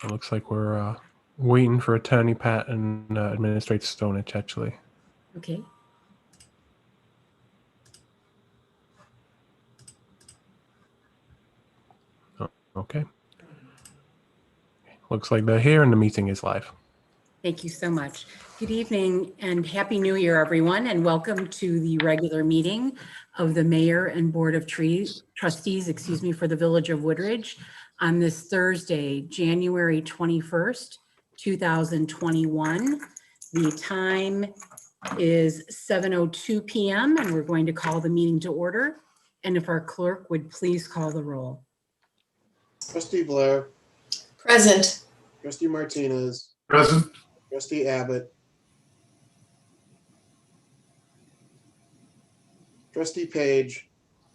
It looks like we're waiting for Attorney Pat and Administrator Stonich, actually. Okay. Oh, okay. Looks like they're here and the meeting is live. Thank you so much. Good evening and Happy New Year, everyone, and welcome to the regular meeting of the Mayor and Board of Trustees, for the Village of Woodridge on this Thursday, January 21st, 2021. The time is 7:02 p.m. and we're going to call the meeting to order. And if our clerk would please call the roll. Trustee Blair. Present. Trustee Martinez. Present. Trustee Abbott. Trustee Page.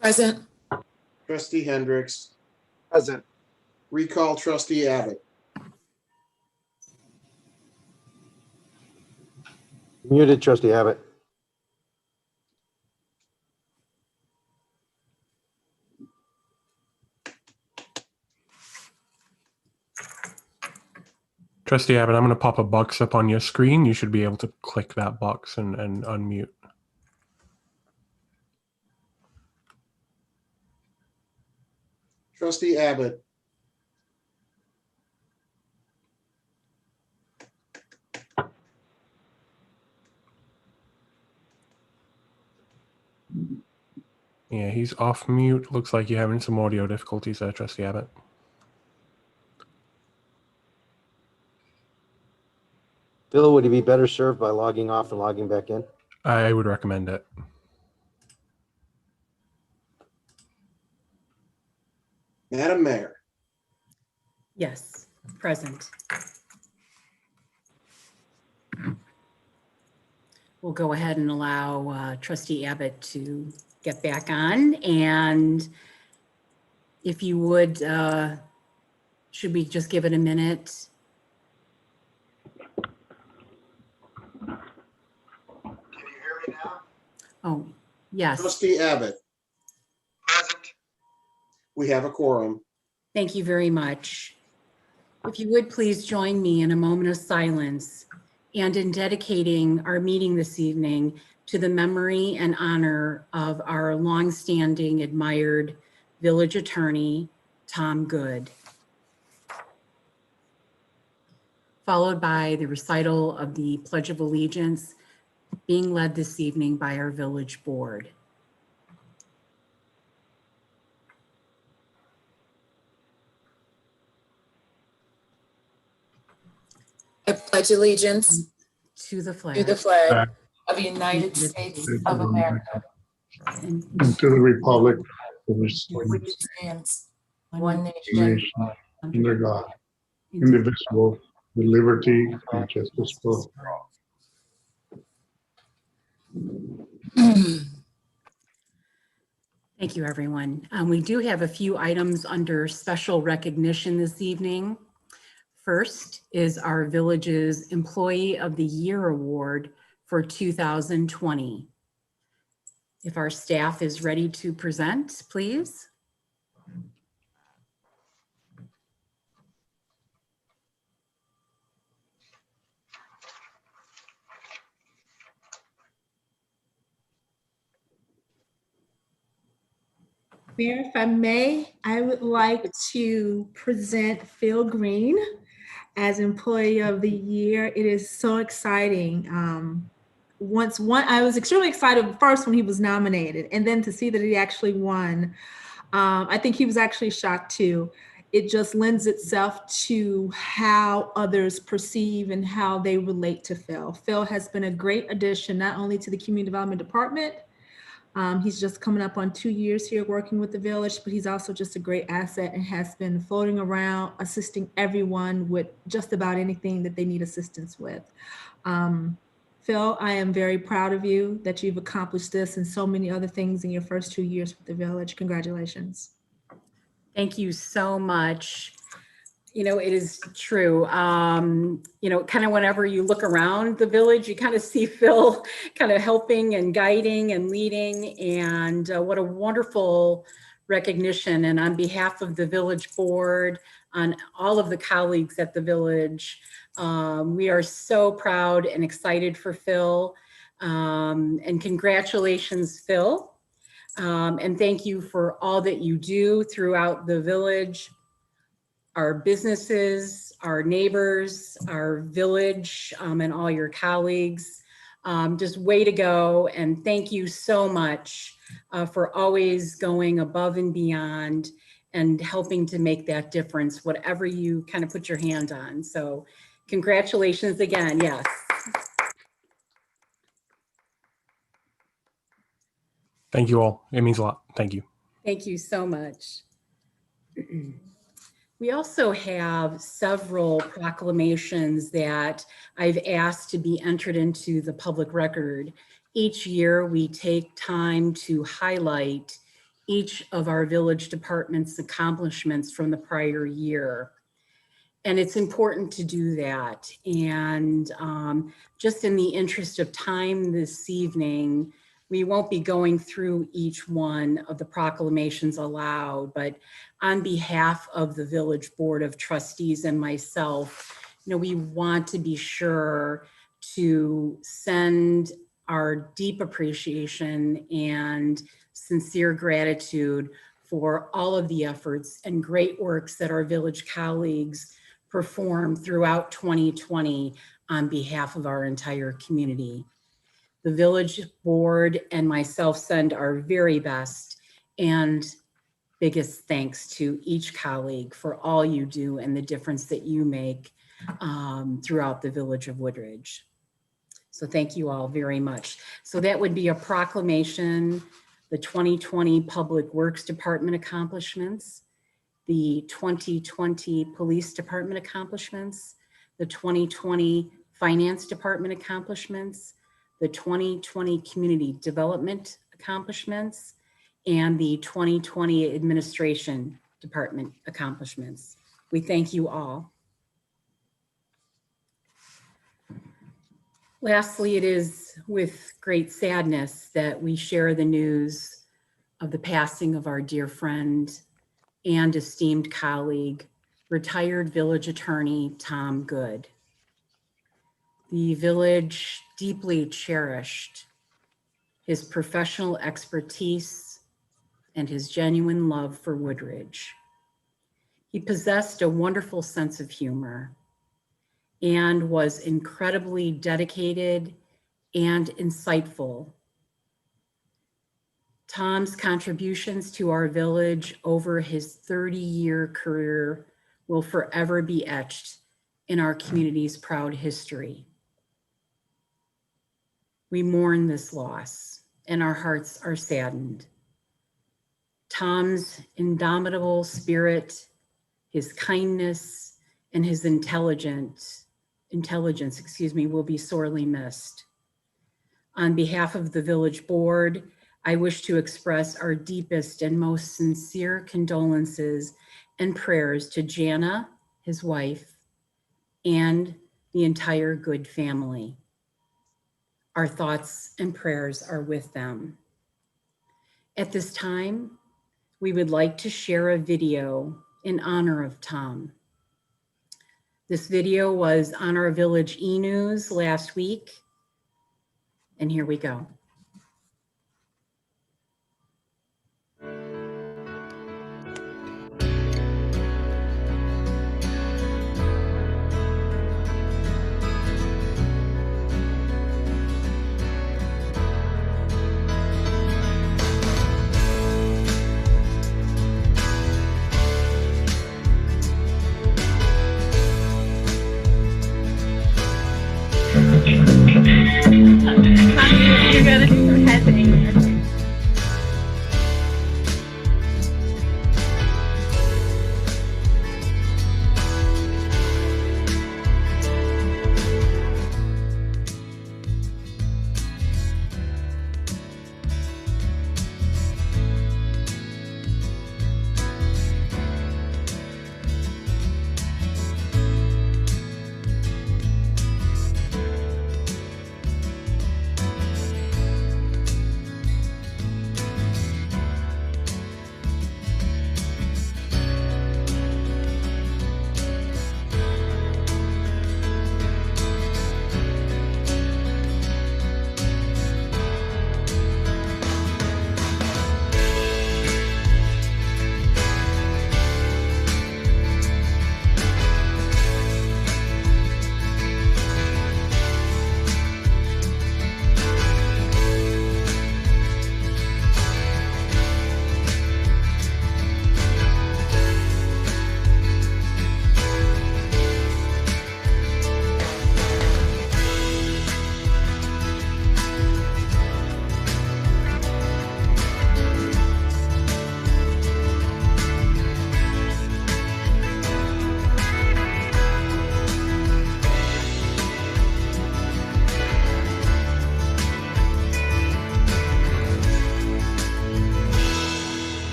Present. Trustee Hendricks. Present. Recall Trustee Abbott. Muted, Trustee Abbott. Trustee Abbott, I'm going to pop a box up on your screen. You should be able to click that box and unmute. Trustee Abbott. Yeah, he's off mute. Looks like you're having some audio difficulties there, Trustee Abbott. Bill, would he be better served by logging off and logging back in? I would recommend it. Madam Mayor. Yes, present. We'll go ahead and allow Trustee Abbott to get back on. And if you would, should we just give it a minute? Can you hear me now? Oh, yes. Trustee Abbott. Present. We have a quorum. Thank you very much. If you would please join me in a moment of silence and in dedicating our meeting this evening to the memory and honor of our longstanding admired village attorney, Tom Good. Followed by the recital of the Pledge of Allegiance being led this evening by our village board. I pledge allegiance To the flag. to the flag of the United States of America And and to the republic for which and which stands one nation, nation under God, indivisible, with liberty and justice for all. Thank you, everyone. We do have a few items under special recognition this evening. First is our village's Employee of the Year Award for 2020. If our staff is ready to present, please. Mayor, if I may, I would like to present Phil Green as Employee of the Year. It is so exciting. I was extremely excited first when he was nominated, and then to see that he actually won. I think he was actually shocked too. It just lends itself to how others perceive and how they relate to Phil. Phil has been a great addition, not only to the Community Development Department. He's just coming up on 2 years here working with the village, but he's also just a great asset and has been floating around, assisting everyone with just about anything that they need assistance with. Phil, I am very proud of you that you've accomplished this and so many other things in your first 2 years with the village. Congratulations. Thank you so much. You know, it is true. You know, kind of whenever you look around the village, you kind of see Phil kind of helping and guiding and leading, and what a wonderful recognition. And on behalf of the village board, on all of the colleagues at the Village. We are so proud and excited for Phil. And congratulations, Phil. And thank you for all that you do throughout the Village, our businesses, our neighbors, our Village, and all your colleagues. Just way to go. And thank you so much for always going above and beyond and helping to make that difference, whatever you kind of put your hand on. So congratulations again. Yes. Thank you all. It means a lot. Thank you. Thank you so much. We also have several proclamations that I've asked to be entered into the public record. Each year, we take time to highlight each of our Village departments' accomplishments from the prior year. And it's important to do that. And just in the interest of time this evening, we won't be going through each one of the proclamations aloud, but on behalf of the Village Board of Trustees and myself, we want to be sure to send our deep appreciation and sincere gratitude for all of the efforts and great works that our Village colleagues performed throughout 2020 on behalf of our entire community. The Village Board and myself send our very best and biggest thanks to each colleague for all you do and the difference that you make throughout the Village of Woodridge. So thank you all very much. So that would be a proclamation, the 2020 Public Works Department accomplishments, the 2020 Police Department accomplishments, the 2020 Finance Department accomplishments, the 2020 Community Development accomplishments, and the 2020 Administration Department accomplishments. We thank you all. Lastly, it is with great sadness that we share the news of the passing of our dear friend and esteemed colleague, retired Village Attorney Tom Good. The Village deeply cherished his professional expertise and his genuine love for Woodridge. He possessed a wonderful sense of humor and was incredibly dedicated and insightful. Tom's contributions to our Village over his 30-year career will forever be etched in our community's proud history. We mourn this loss and our hearts are saddened. Tom's indomitable spirit, his kindness, and his intelligence, will be sorely missed. On behalf of the Village Board, I wish to express our deepest and most sincere condolences and prayers to Jana, his wife, and the entire Good family. Our thoughts and prayers are with them. At this time, we would like to share a video in honor of Tom. This video was on our Village e-news last week, and here we go. You're good.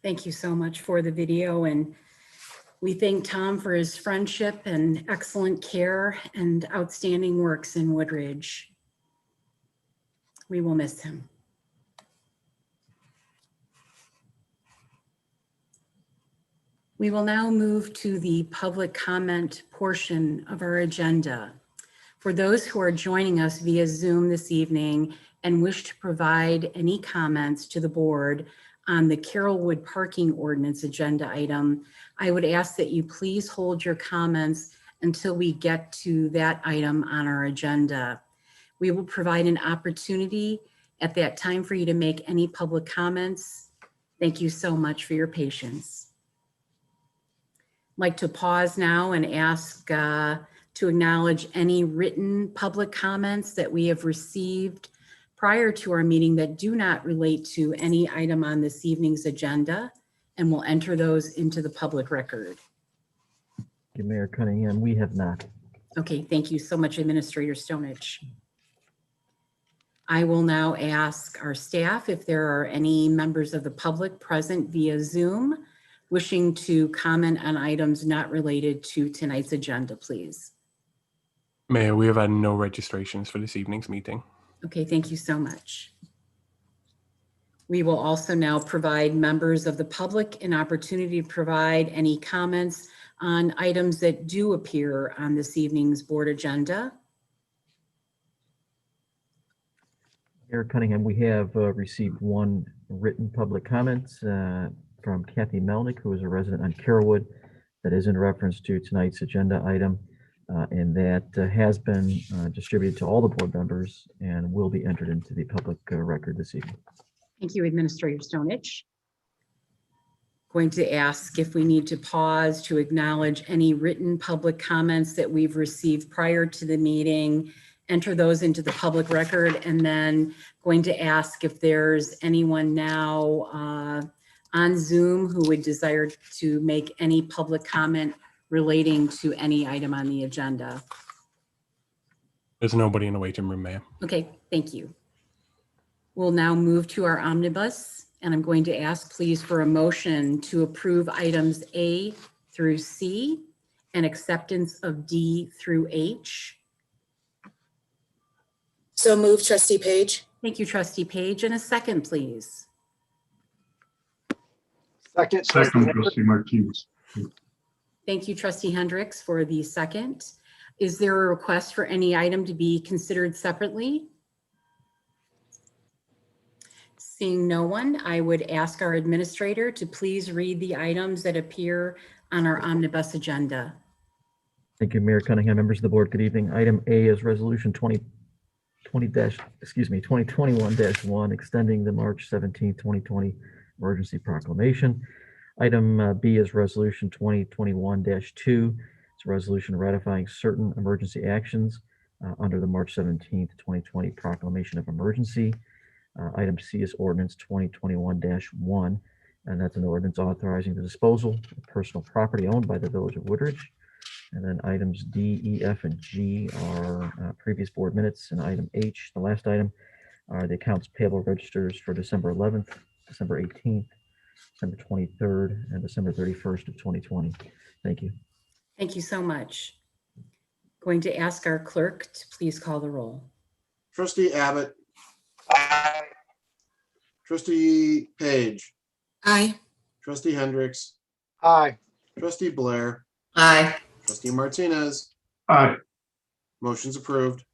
Thank you so much for the video, and we thank Tom for his friendship and excellent care and outstanding works in Woodridge. We will miss him. We will now move to the public comment portion of our agenda. For those who are joining us via Zoom this evening and wish to provide any comments to the board on the Carrollwood parking ordinance agenda item, I would ask that you please hold your comments until we get to that item on our agenda. We will provide an opportunity at that time for you to make any public comments. Thank you so much for your patience. I'd like to pause now and ask to acknowledge any written public comments that we have received prior to our meeting that do not relate to any item on this evening's agenda, and we'll enter those into the public record. Mayor Cunningham, we have not. Okay, thank you so much, Administrator Stonich. I will now ask our staff if there are any members of the public present via Zoom wishing to comment on items not related to tonight's agenda, please. Mayor, we have had no registrations for this evening's meeting. Okay, thank you so much. We will also now provide members of the public an opportunity to provide any comments on items that do appear on this evening's board agenda. Mayor Cunningham, we have received one written public comment from Kathy Melnick, who is a resident on Carrollwood, that is in reference to tonight's agenda item, and that has been distributed to all the board members and will be entered into the public record this evening. Thank you, Administrator Stonich. Going to ask if we need to pause to acknowledge any written public comments that we've received prior to the meeting, enter those into the public record, and then going to ask if there's anyone now on Zoom who would desire to make any public comment relating to any item on the agenda. There's nobody in the waiting room, Mayor. Okay, thank you. We'll now move to our omnibus, and I'm going to ask please for a motion to approve items A through C and acceptance of D through H. So move, Trustee Page. Thank you, Trustee Page, and a second, please. Second. Second, trustee Martinez. Thank you, Trustee Hendricks, for the second. Is there a request for any item to be considered separately? Seeing no one, I would ask our administrator to please read the items that appear on our omnibus agenda. Thank you, Mayor Cunningham. Members of the board, good evening. Item A is Resolution 2021-1, extending the March 17, 2020 emergency proclamation. Item B is Resolution 2021-2. It's a resolution ratifying certain emergency actions under the March 17, 2020 proclamation of emergency. Item C is Ordinance 2021-1, and that's an ordinance authorizing the disposal of personal property owned by the Village of Woodridge. And then items D, E, F, and G are previous board minutes, and item H, the last item, are the accounts payable registers for December 11th, December 18th, December 23rd, and December 31st of 2020. Thank you. Thank you so much. Going to ask our clerk to please call the roll. Trustee Abbott, Aye. trustee Page, Aye. trustee Hendricks, Aye. trustee Blair, Aye. trustee Martinez. Aye. Motion's approved.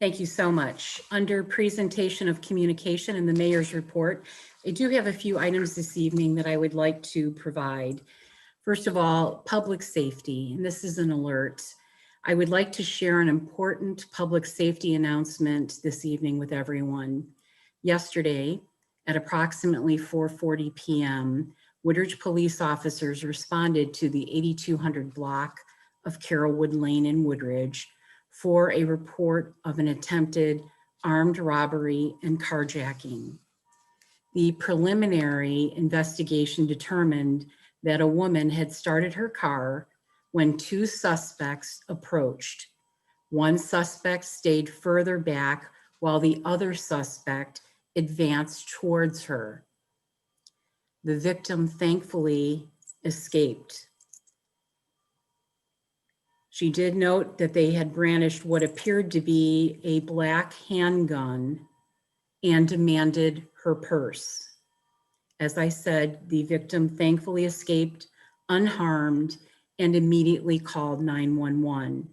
Thank you so much. Under presentation of communication and the mayor's report, I do have a few items this evening that I would like to provide. First of all, public safety, and this is an alert. I would like to share an important public safety announcement this evening with everyone. Yesterday, at approximately 4:40 p.m., Woodridge police officers responded to the 8200 block of Carrollwood Lane in Woodridge for a report of an attempted armed robbery and carjacking. The preliminary investigation determined that a woman had started her car when two suspects approached. One suspect stayed further back while the other suspect advanced towards her. The victim thankfully escaped. She did note that they had brandished what appeared to be a black handgun and demanded her purse. As I said, the victim thankfully escaped unharmed and immediately called 911.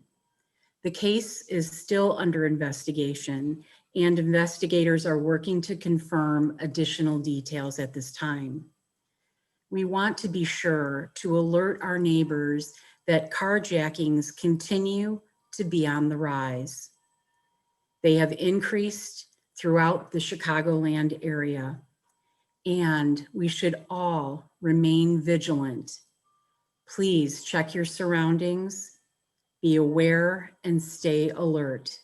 The case is still under investigation, and investigators are working to confirm additional details at this time. We want to be sure to alert our neighbors that carjackings continue to be on the rise. They have increased throughout the Chicagoland area, and we should all remain vigilant. Please check your surroundings, be aware, and stay alert.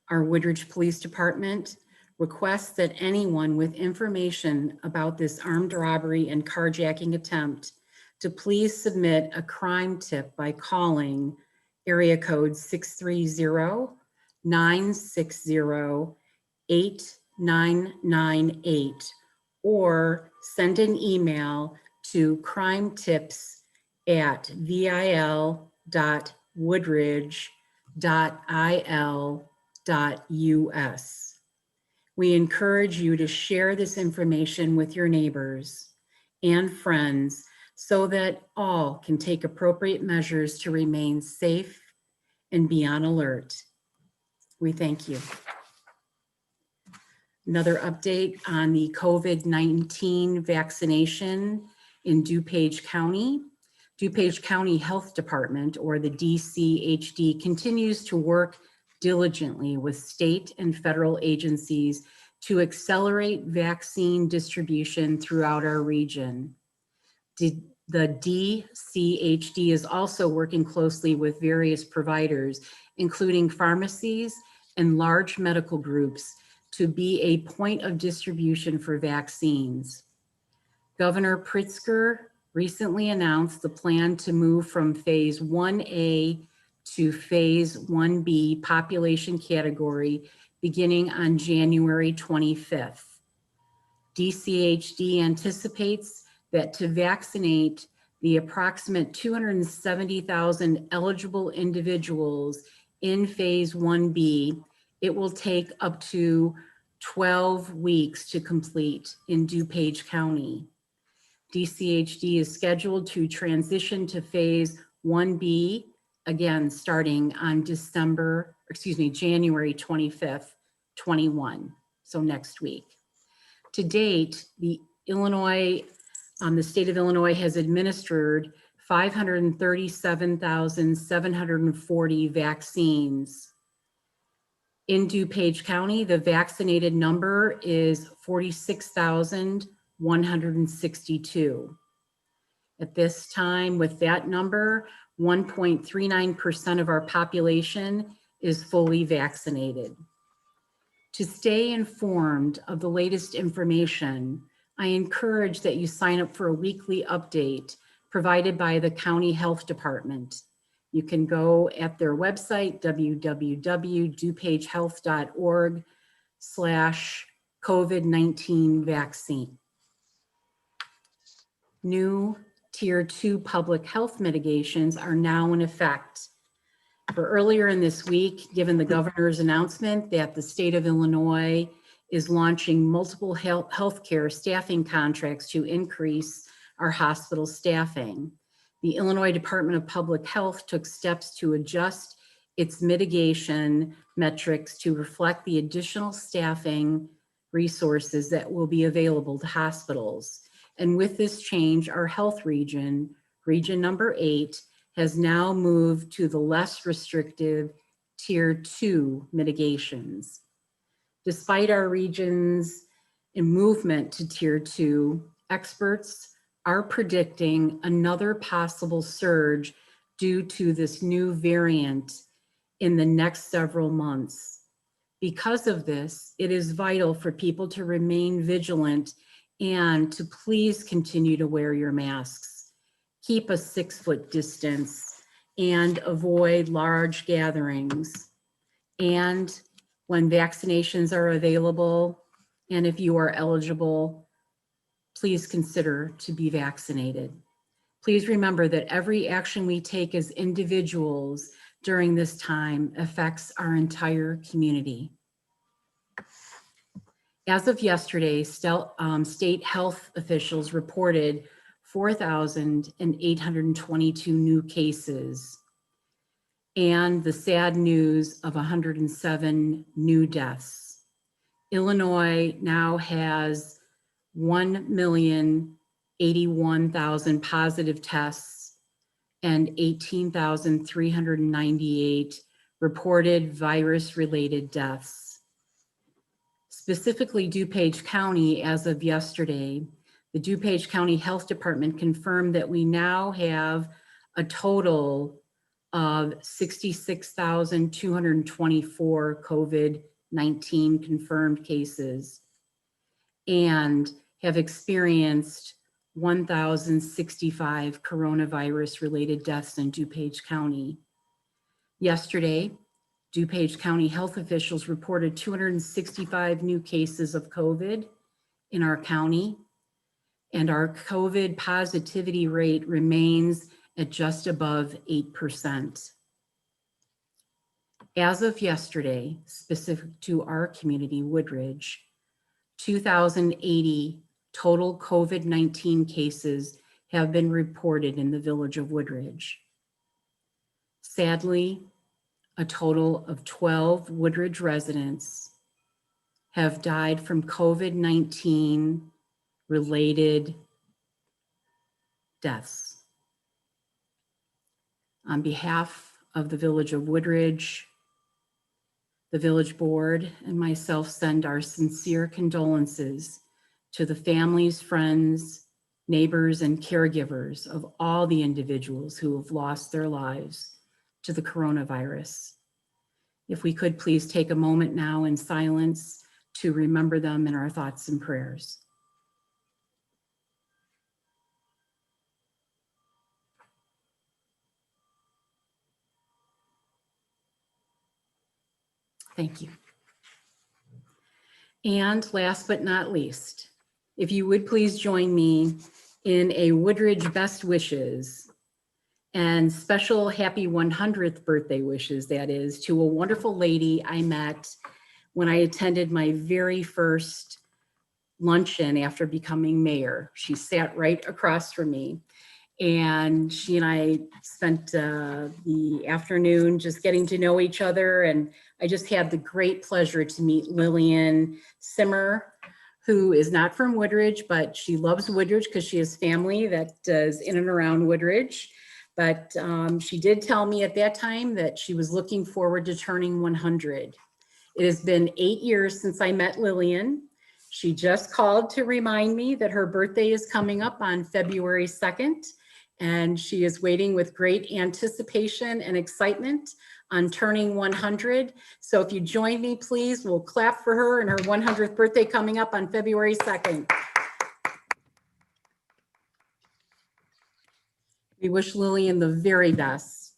Our Woodridge Police Department requests that anyone with information about this armed robbery and carjacking attempt to please submit a crime tip by calling area code 630-960-8998 or send an email to crimetips@vil.woodridge.il.us. We encourage you to share this information with your neighbors and friends so that all can take appropriate measures to remain safe and be on alert. We thank you. Another update on the COVID-19 vaccination in DuPage County. DuPage County Health Department, or the DCHD, continues to work diligently with state and federal agencies to accelerate vaccine distribution throughout our region. The DCHD is also working closely with various providers, including pharmacies and large medical groups, to be a point of distribution for vaccines. Governor Pritzker recently announced the plan to move from phase 1A to phase 1B population category beginning on January 25th. DCHD anticipates that to vaccinate the approximate 270,000 eligible individuals in phase 1B, it will take up to 12 weeks to complete in DuPage County. DCHD is scheduled to transition to phase 1B, again, starting on January 25th, 21, so next week. To date, the state of Illinois has administered 537,740 vaccines. In DuPage County, the vaccinated number is 46,162. At this time, with that number, 1.39% of our population is fully vaccinated. To stay informed of the latest information, I encourage that you sign up for a weekly update provided by the County Health Department. You can go at their website, www.dupagehealth.org/COVID-19 vaccine. New Tier 2 public health mitigations are now in effect. For earlier in this week, given the governor's announcement that the state of Illinois is launching multiple healthcare staffing contracts to increase our hospital staffing, the Illinois Department of Public Health took steps to adjust its mitigation metrics to reflect the additional staffing resources that will be available to hospitals. And with this change, our health region, region number 8, has now moved to the less restrictive Tier 2 mitigations. Despite our region's movement to Tier 2, experts are predicting another possible surge due to this new variant in the next several months. Because of this, it is vital for people to remain vigilant and to please continue to wear your masks. Keep a 6-foot distance and avoid large gatherings. And when vaccinations are available, and if you are eligible, please consider to be vaccinated. Please remember that every action we take as individuals during this time affects our entire community. As of yesterday, state health officials reported 4,822 new cases and the sad news of 107 new deaths. Illinois now has 1,081,000 positive tests and 18,398 reported virus-related deaths. Specifically, DuPage County, as of yesterday, the DuPage County Health Department confirmed that we now have a total of 66,224 COVID-19 confirmed cases and have experienced 1,065 coronavirus-related deaths in DuPage County. Yesterday, DuPage County health officials reported 265 new cases of COVID in our county, and our COVID positivity rate remains at just above 8%. As of yesterday, specific to our community, Woodridge, 2,080 total COVID-19 cases have been reported in the village of Woodridge. Sadly, a total of 12 Woodridge residents have died from COVID-19 related deaths. On behalf of the village of Woodridge, the village board and myself send our sincere condolences to the families, friends, neighbors, and caregivers of all the individuals who have lost their lives to the coronavirus. If we could please take a moment now in silence to remember them in our thoughts and prayers. Thank you. And last but not least, if you would please join me in a Woodridge best wishes and special happy 100th birthday wishes, that is, to a wonderful lady I met when I attended my very first luncheon after becoming mayor. She sat right across from me, and she and I spent the afternoon just getting to know each other, and I just had the great pleasure to meet Lillian Simmer, who is not from Woodridge, but she loves Woodridge because she has family that is in and around Woodridge. But she did tell me at that time that she was looking forward to turning 100. It has been 8 years since I met Lillian. She just called to remind me that her birthday is coming up on February 2nd, and she is waiting with great anticipation and excitement on turning 100. So if you join me, please, we'll clap for her and her 100th birthday coming up on February 2nd. We wish Lillian the very best.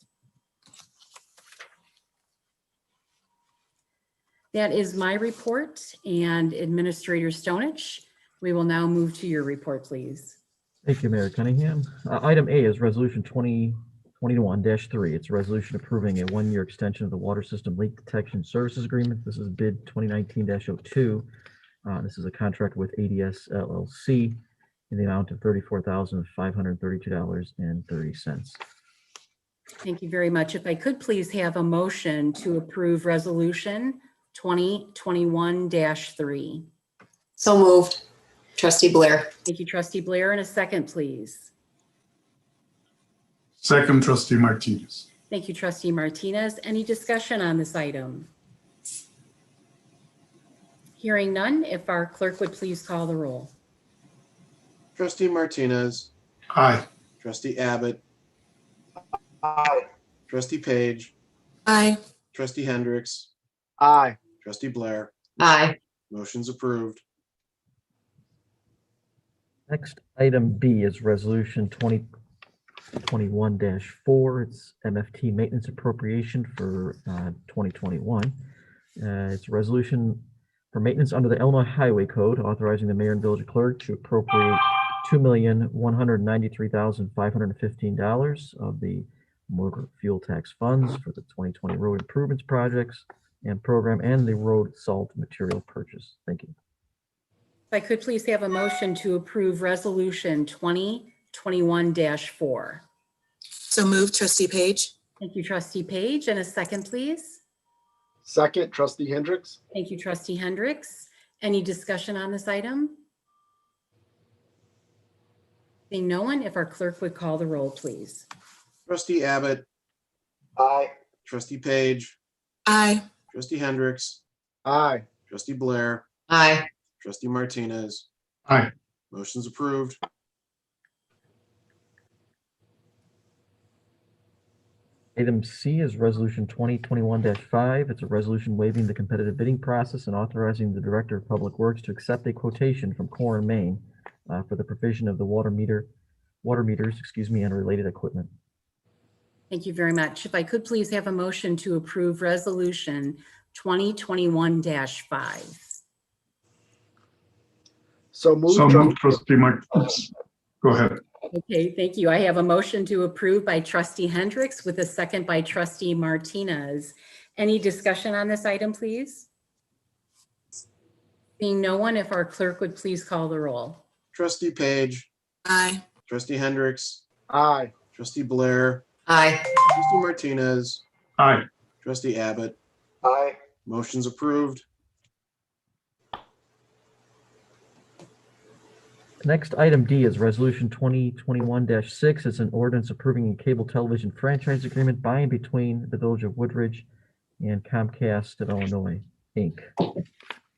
That is my report, and Administrator Stonich, we will now move to your report, please. Thank you, Mayor Cunningham. Item A is Resolution 2021-3. It's a resolution approving a one-year extension of the Water System Leak Detection Services Agreement. This is bid 2019-02. This is a contract with ADS LLC in the amount of $34,532.30. Thank you very much. If I could please have a motion to approve Resolution 2021-3. So moved. Trustee Blair. Thank you, Trustee Blair. And a second, please. Second, Trustee Martinez. Thank you, Trustee Martinez. Any discussion on this item? Hearing none, if our clerk would please call the roll. Trustee Martinez, Aye. Trustee Abbott, Aye. Trustee Page, Aye. Trustee Hendricks, Aye. Trustee Blair. Aye. Motion's approved. Next, item B is Resolution 2021-4. It's MFT maintenance appropriation for 2021. It's a resolution for maintenance under the Illinois Highway Code, authorizing the mayor and village clerk to appropriate $2,193,515 of the motor fuel tax funds for the 2020 road improvements projects and program and the road salt material purchase. Thank you. If I could please have a motion to approve Resolution 2021-4. So moved, trustee Page. Thank you, trustee Page. And a second, please. Second, trustee Hendricks. Thank you, trustee Hendricks. Any discussion on this item? Seeing no one, if our clerk would call the roll, please. Trustee Abbott, Aye. trustee Page, Aye. trustee Hendricks, Aye. trustee Blair, Aye. trustee Martinez. Aye. Motion's approved. Item C is Resolution 2021-5. It's a resolution waiving the competitive bidding process and authorizing the Director of Public Works to accept a quotation from Core and Main for the provision of the water meters, and related equipment. Thank you very much. If I could please have a motion to approve Resolution 2021-5. So moved. So trustee- moved, trustee Martinez. Go ahead. Okay, thank you. I have a motion to approve by trustee Hendricks with a second by trustee Martinez. Any discussion on this item, please? Seeing no one, if our clerk would please call the roll. Trustee Page, Aye. trustee Hendricks, Aye. trustee Blair, Aye. trustee Martinez, Aye. trustee Abbott. Aye. Motion's approved. Next, item D is Resolution 2021-6. It's an ordinance approving a cable television franchise agreement by and between the Village of Woodridge and Comcast of Illinois, Inc.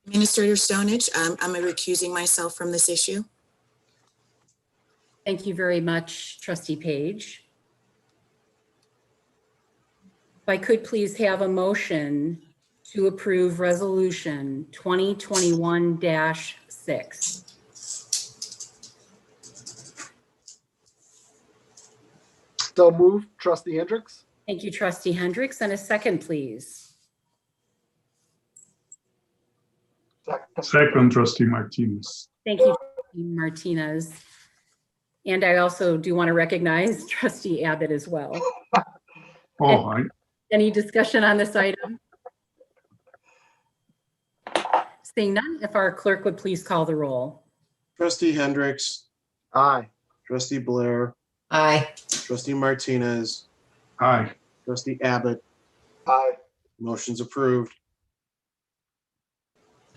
Administrator Stonage, I'm recusing myself from this issue. Thank you very much, trustee Page. If I could please have a motion to approve Resolution 2021-6. So moved, trustee Hendricks. Thank you, trustee Hendricks. And a second, please. Second, trustee Martinez. Thank you, trustee Martinez. And I also do want to recognize trustee Abbott as well. Oh, aye. Any discussion on this item? Seeing none, if our clerk would please call the roll. Trustee Hendricks, Aye. trustee Blair, Aye. trustee Martinez, Aye. trustee Abbott. Aye. Motion's approved.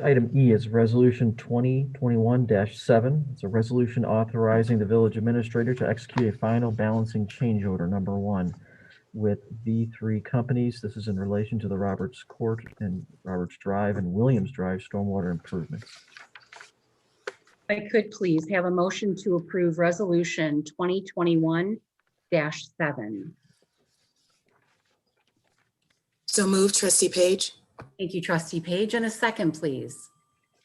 Item E is Resolution 2021-7. It's a resolution authorizing the village administrator to execute a final balancing change order number 1 with V3 companies. This is in relation to the Roberts Court and Roberts Drive and Williams Drive stormwater improvements. If I could please have a motion to approve Resolution 2021-7. So moved, trustee Page. Thank you, trustee Page. And a second, please.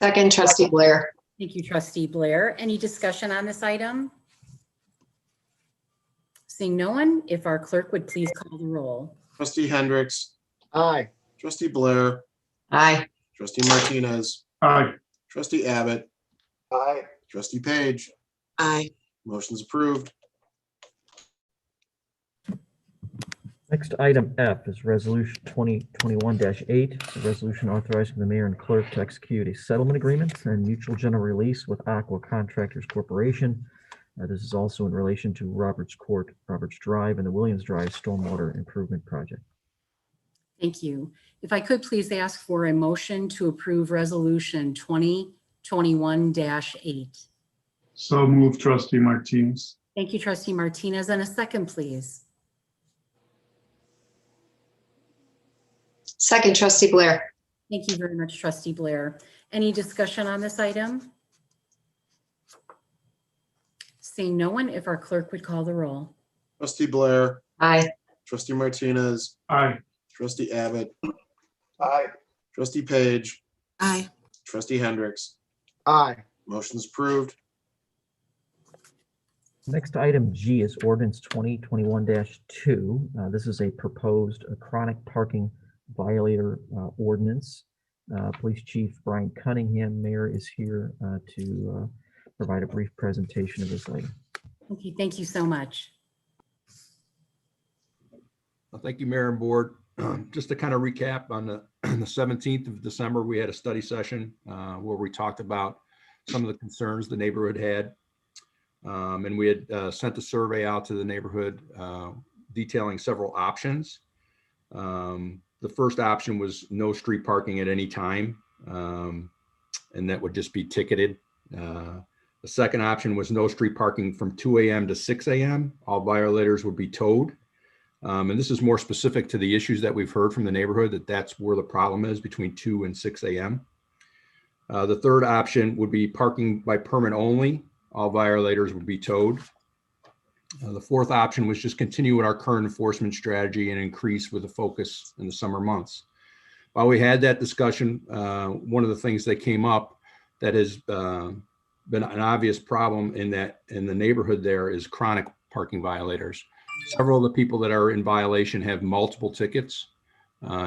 Second, trustee Blair. Thank you, trustee Blair. Any discussion on this item? Seeing no one, if our clerk would please call the roll. Trustee Hendricks, Aye. trustee Blair, Aye. trustee Martinez, Aye. trustee Abbott, Aye. trustee Page. Aye. Motion's approved. Next, item F is Resolution 2021-8. It's a resolution authorizing the mayor and clerk to execute a settlement agreement and mutual general release with Aqua Contractors Corporation. This is also in relation to Roberts Court, Roberts Drive, and the Williams Drive stormwater improvement project. Thank you. If I could please ask for a motion to approve Resolution 2021-8. So moved, trustee Martinez. Thank you, trustee Martinez. And a second, please. Second, trustee Blair. Thank you very much, trustee Blair. Any discussion on this item? Seeing no one, if our clerk would call the roll. Trustee Blair, Aye. trustee Martinez, Aye. trustee Abbott, Aye. trustee Page, Aye. trustee Hendricks. Aye. Motion's approved. Next, item G is ordinance 2021-2. This is a proposed chronic parking violator ordinance. Police Chief Brian Cunningham, Mayor, is here to provide a brief presentation of this item. Okay, thank you so much. Well, thank you, Mayor and Board. Just to kind of recap, on the 17th of December, we had a study session where we talked about some of the concerns the neighborhood had. And we had sent a survey out to the neighborhood detailing several options. The first option was no street parking at any time, and that would just be ticketed. The second option was no street parking from 2 a.m. to 6 a.m. All violators would be towed. And this is more specific to the issues that we've heard from the neighborhood, that's where the problem is, between 2 and 6 a.m. The third option would be parking by permit only. All violators would be towed. The fourth option was just continue with our current enforcement strategy and increase with a focus in the summer months. While we had that discussion, one of the things that came up that has been an obvious problem in the neighborhood there is chronic parking violators. Several of the people that are in violation have multiple tickets.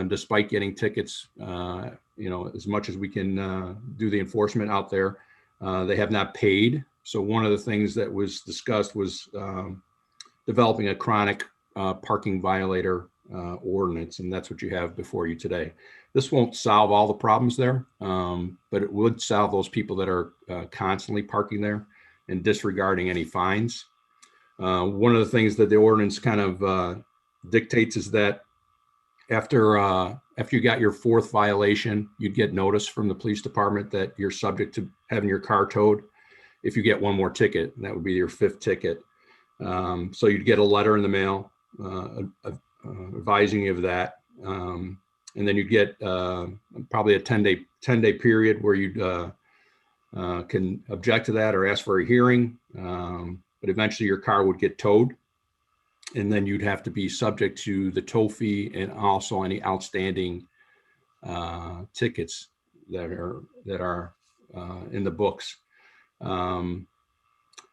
Despite getting tickets, as much as we can do the enforcement out there, they have not paid. So one of the things that was discussed was developing a chronic parking violator ordinance, and that's what you have before you today. This won't solve all the problems there, but it would solve those people that are constantly parking there and disregarding any fines. One of the things that the ordinance kind of dictates is that after you got your fourth violation, you'd get notice from the police department that you're subject to having your car towed. If you get one more ticket, that would be your fifth ticket. So you'd get a letter in the mail advising you of that. And then you'd get probably a 10-day period where you can object to that or ask for a hearing. But eventually your car would get towed. And then you'd have to be subject to the tow fee and also any outstanding tickets that are in the books.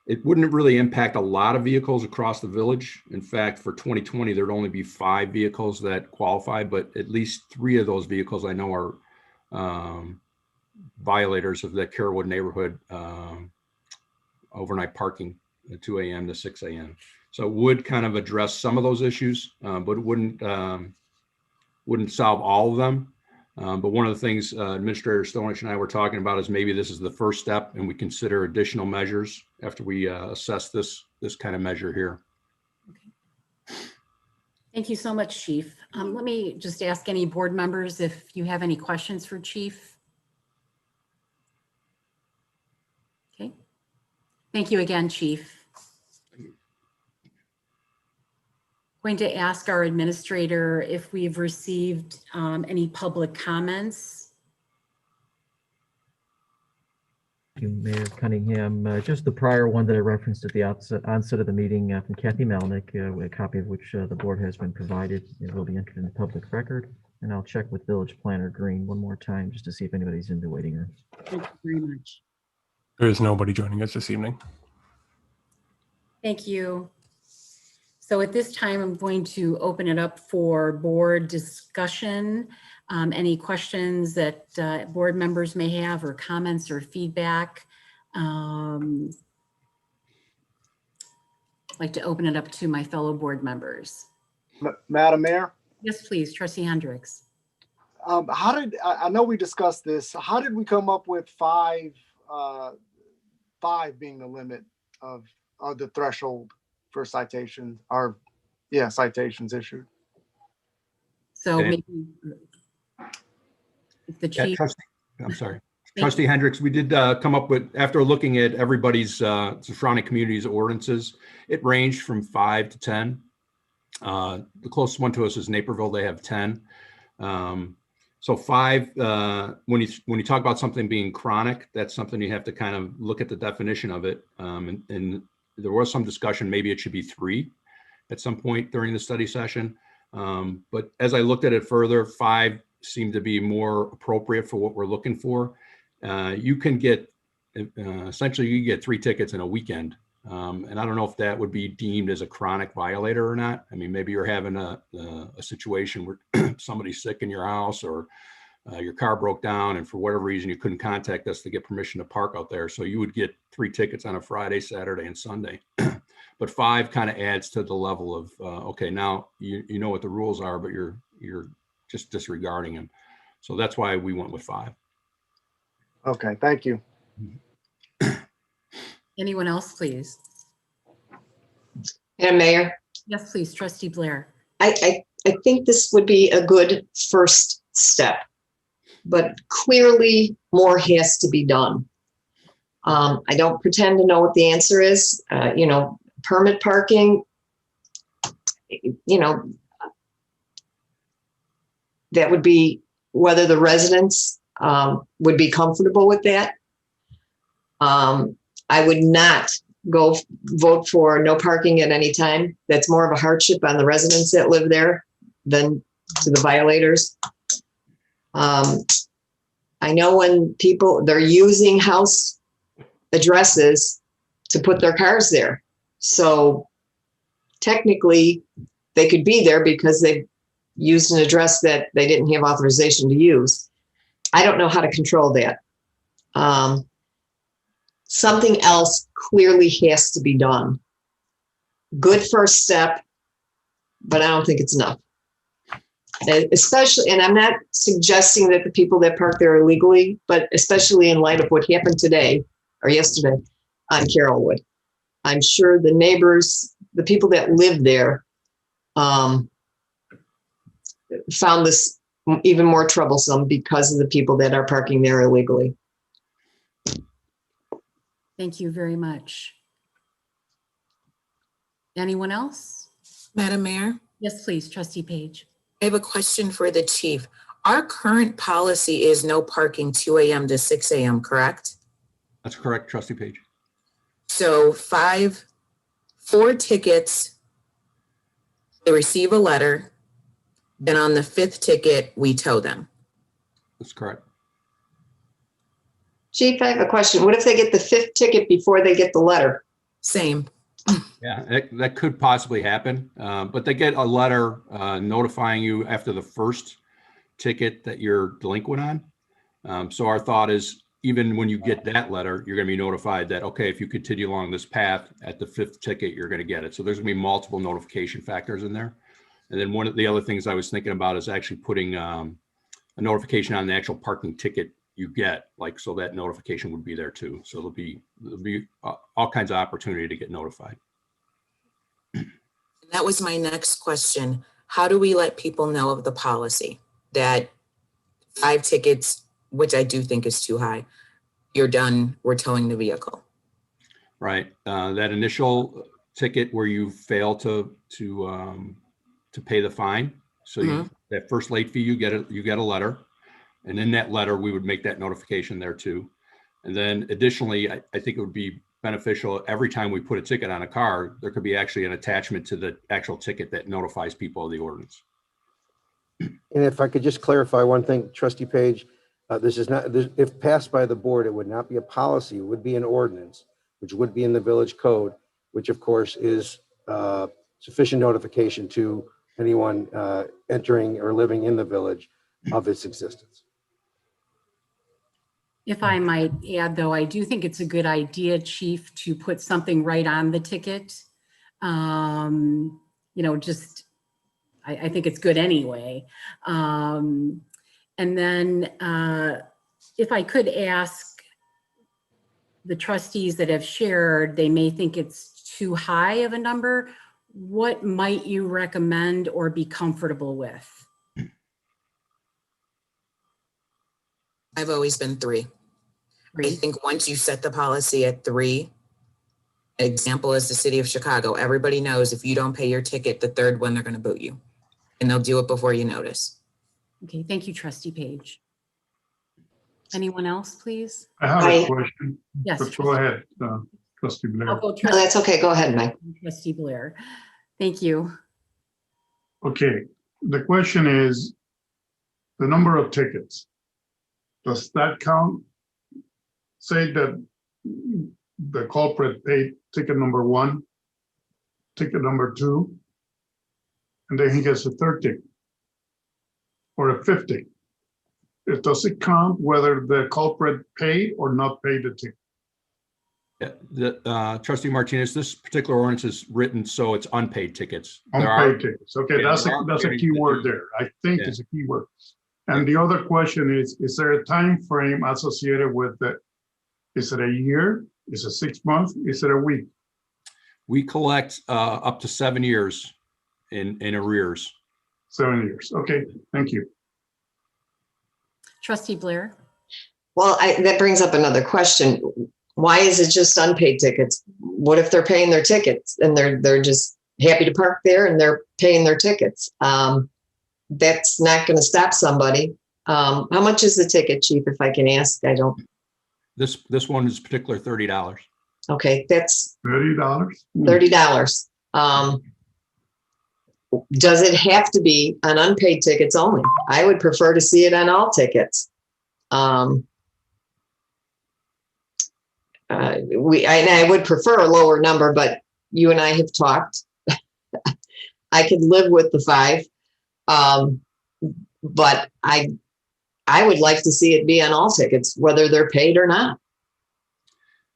It wouldn't really impact a lot of vehicles across the village. In fact, for 2020, there'd only be 5 vehicles that qualify, but at least 3 of those vehicles I know are violators of the Carrollwood neighborhood overnight parking at 2 a.m. to 6 a.m. So it would kind of address some of those issues, but it wouldn't solve all of them. But one of the things Administrator Stonich and I were talking about is maybe this is the first step and we consider additional measures after we assess this kind of measure here. Okay. Thank you so much, Chief. Let me just ask any board members if you have any questions for Chief. Okay. Thank you again, Chief. Going to ask our administrator if we've received any public comments. Thank you, Mayor Cunningham. Just the prior one that I referenced at the onset of the meeting from Kathy Melnick, a copy of which the board has been provided. It will be entered in the public record. And I'll check with Village Planner Green one more time just to see if anybody's in the waiting room. Thank you very much. There is nobody joining us this evening. Thank you. So at this time, I'm going to open it up for board discussion. Any questions that board members may have or comments or feedback. I'd like to open it up to my fellow board members. Madam Mayor, Yes, please, Trustee Hendricks. I know we discussed this. How did we come up with 5 being the limit of the threshold for citation citations issued? So Okay. maybe if the Yeah, chief. I'm sorry. Thank Trustee Hendricks, we did come up with, after looking at everybody's surrounding communities ordinances, it ranged from 5 to 10. The closest one to us is Naperville. They have 10. So 5, when you talk about something being chronic, that's something you have to kind of look at the definition of it. And there was some discussion, maybe it should be 3 at some point during the study session. But as I looked at it further, 5 seemed to be more appropriate for what we're looking for. You can get, essentially you get 3 tickets in a weekend. And I don't know if that would be deemed as a chronic violator or not. I mean, maybe you're having a situation where somebody's sick in your house or your car broke down and for whatever reason you couldn't contact us to get permission to park out there. So you would get 3 tickets on a Friday, Saturday, and Sunday. But 5 kind of adds to the level of, okay, now you know what the rules are, but you're just disregarding them. So that's why we went with 5. Okay, thank you. Anyone else, please? Madam Mayor, Yes, please, trustee Blair. I think this would be a good first step, but clearly more has to be done. I don't pretend to know what the answer is. Permit parking, that would be whether the residents would be comfortable with that. I would not go vote for no parking at any time. That's more of a hardship on the residents that live there than to the violators. I know when they're using house addresses to put their cars there. So technically they could be there because they used an address that they didn't have authorization to use. I don't know how to control that. Something else clearly has to be done. Good first step, but I don't think it's enough. Especially, and I'm not suggesting that the people that park there illegally, but especially in light of what happened today or yesterday on Carrollwood. I'm sure the neighbors, the people that live there, found this even more troublesome because of the people that are parking there illegally. Thank you very much. Anyone else? Madam Mayor, Yes, please, trustee Page. I have a question for the chief. Our current policy is no parking 2 a.m. to 6 a.m., correct? That's correct, trustee Page. So 4 tickets, they receive a letter, then on the 5th ticket, we tow them. That's correct. Chief, I have a question. What if they get the 5th ticket before they get the letter? Same. Yeah, that could possibly happen, but they get a letter notifying you after the first ticket that you're delinquent on. So our thought is, even when you get that letter, you're going to be notified that, okay, if you continue along this path at the 5th ticket, you're going to get it. So there's going to be multiple notification factors in there. And then one of the other things I was thinking about is actually putting a notification on the actual parking ticket you get, like, so that notification would be there too. So there'll be all kinds of opportunity to get notified. That was my next question. How do we let people know of the policy that 5 tickets, which I do think is too high, you're done, we're towing the vehicle? Right. That initial ticket where you fail to pay the fine. So that first late fee, you get a letter. And in that letter, we would make that notification there too. And then additionally, I think it would be beneficial every time we put a ticket on a car, there could be actually an attachment to the actual ticket that notifies people of the ordinance. And if I could just clarify one thing, trustee Page, this is not, if passed by the board, it would not be a policy, it would be an ordinance, which would be in the village code, which of course is sufficient notification to anyone entering or living in the village of its existence. If I might add, though, I do think it's a good idea, Chief, to put something right on the ticket. I think it's good anyway. And then if I could ask the trustees that have shared, they may think it's too high of a number. What might you recommend or be comfortable with? I've always been 3. I think once you set the policy at 3, example is the city of Chicago. Everybody knows if you don't pay your ticket, the 3rd one, they're going to boot you. And they'll do it before you notice. Okay, thank you, trustee Page. Anyone else, please? I have a question. Yes. But go ahead, trustee Blair. I'll go No, that's okay. Go ahead, Mike. trustee Blair. Thank you. Okay, the question is the number of tickets. Does that count? Say that the culprit paid ticket number 1, ticket number 2, and then he gets a 3rd ticket or a 5th ticket. does it count whether the culprit paid or not paid the ticket? Trustee Martinez, this particular ordinance is written so it's unpaid tickets. There are- Unpaid tickets. Okay, Yeah, that's there are that's a communities key that word do. there. I think Yeah. it's a key word. And the other question is there a time frame associated with it? Is it a year? Is it 6 months? Is it a week? We collect up to 7 years in arrears. 7 years. Okay, thank you. Trustee Blair? Well, that brings up another question. Why is it just unpaid tickets? What if they're paying their tickets and they're just happy to park there and they're paying their tickets? That's not going to stop somebody. How much is the ticket, Chief, if I can ask? I don't. This one is particular $30. Okay, that's $30? $30. Does it have to be on unpaid tickets only? I would prefer to see it on all tickets. I would prefer a lower number, but you and I have talked. I could live with the 5. But I would like to see it be on all tickets, whether they're paid or not.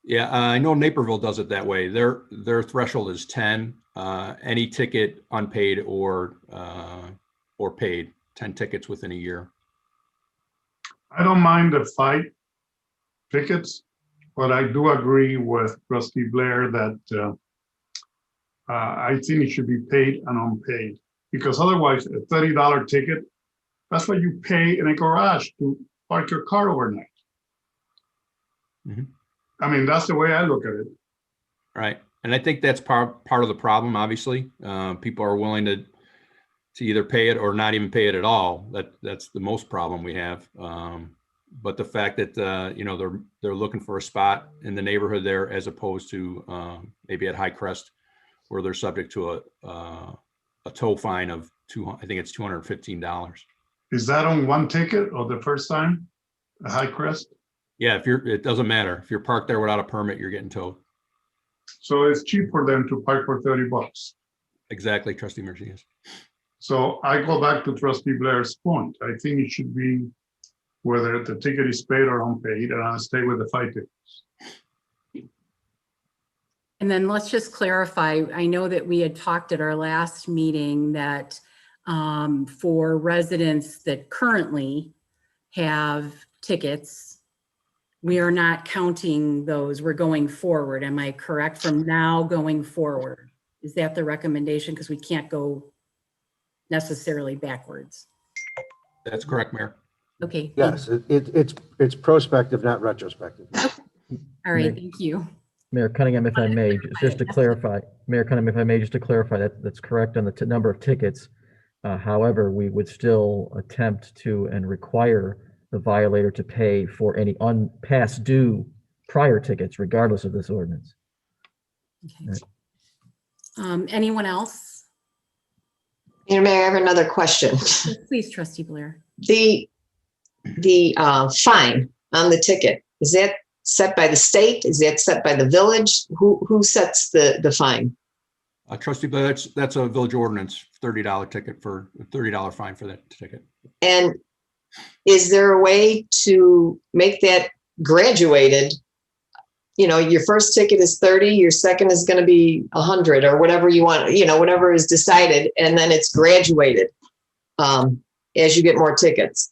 Yeah, I know Naperville does it that way. Their threshold is 10. Any ticket unpaid or paid, 10 tickets within a year. I don't mind the 5 tickets, but I do agree with Trustee Blair that I think it should be paid and unpaid, because otherwise a $30 ticket, that's what you pay in a garage to park your car overnight. Mhm. I mean, that's the way I look at it. Right. And I think that's part of the problem, obviously. People are willing to either pay it or not even pay it at all. That's the most problem we have. But the fact that they're looking for a spot in the neighborhood there, as opposed to maybe at High Crest, where they're subject to a tow fine of I think it's $215. Is that on one ticket or the first time? A High Crest? Yeah, it doesn't matter. If you're parked there without a permit, you're getting towed. So it's cheap for them to park for $30. Exactly, Trustee Martinez. So I go back to Trustee Blair's point. I think it should be whether the ticket is paid or unpaid, and I'll stay with the 5 tickets. And then let's just clarify, I know that we had talked at our last meeting that for residents that currently have tickets, we are not counting those. We're going forward. Am I correct? From now going forward? Is that the recommendation? Because we can't go necessarily backwards. That's correct, Mayor. Okay. Yes, it's prospective, not retrospective. All right, thank you. Mayor Cunningham, if I may, just to clarify, Mayor Cunningham, if I may, just to clarify that's correct on the number of tickets. However, we would still attempt to and require the violator to pay for any past due prior tickets, regardless of this ordinance. Okay. Anyone else? Mayor, I have another question. Please, Trustee Blair. The fine on the ticket, is that set by the state? Is that set by the village? Who sets the fine? Trustee Blair, that's a village ordinance, $30 ticket for a $30 fine for that ticket. And is there a way to make that graduated? You know, your first ticket is 30, your second is going to be 100 or whatever you want, whatever is decided, and then it's graduated as you get more tickets.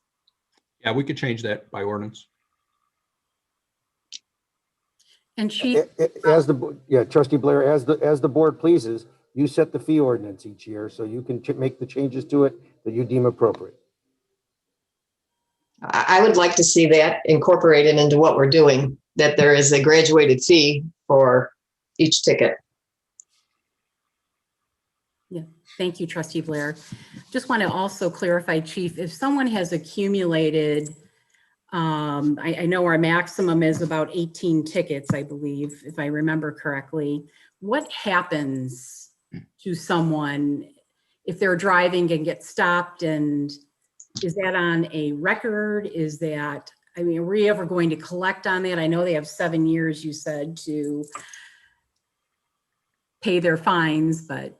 Yeah, we could change that by ordinance. And Chief, Trustee Blair, as the board pleases, you set the fee ordinance each year, so you can make the changes to it that you deem appropriate. I would like to see that incorporated into what we're doing, that there is a graduated fee for each ticket. yeah, thank you, Trustee Blair. Just want to also clarify, Chief, if someone has accumulated, I know our maximum is about 18 tickets, I believe, if I remember correctly. What happens to someone if they're driving and get stopped, and is that on a record? Is that, are we ever going to collect on that? I know they have 7 years, you said, to pay their fines, but.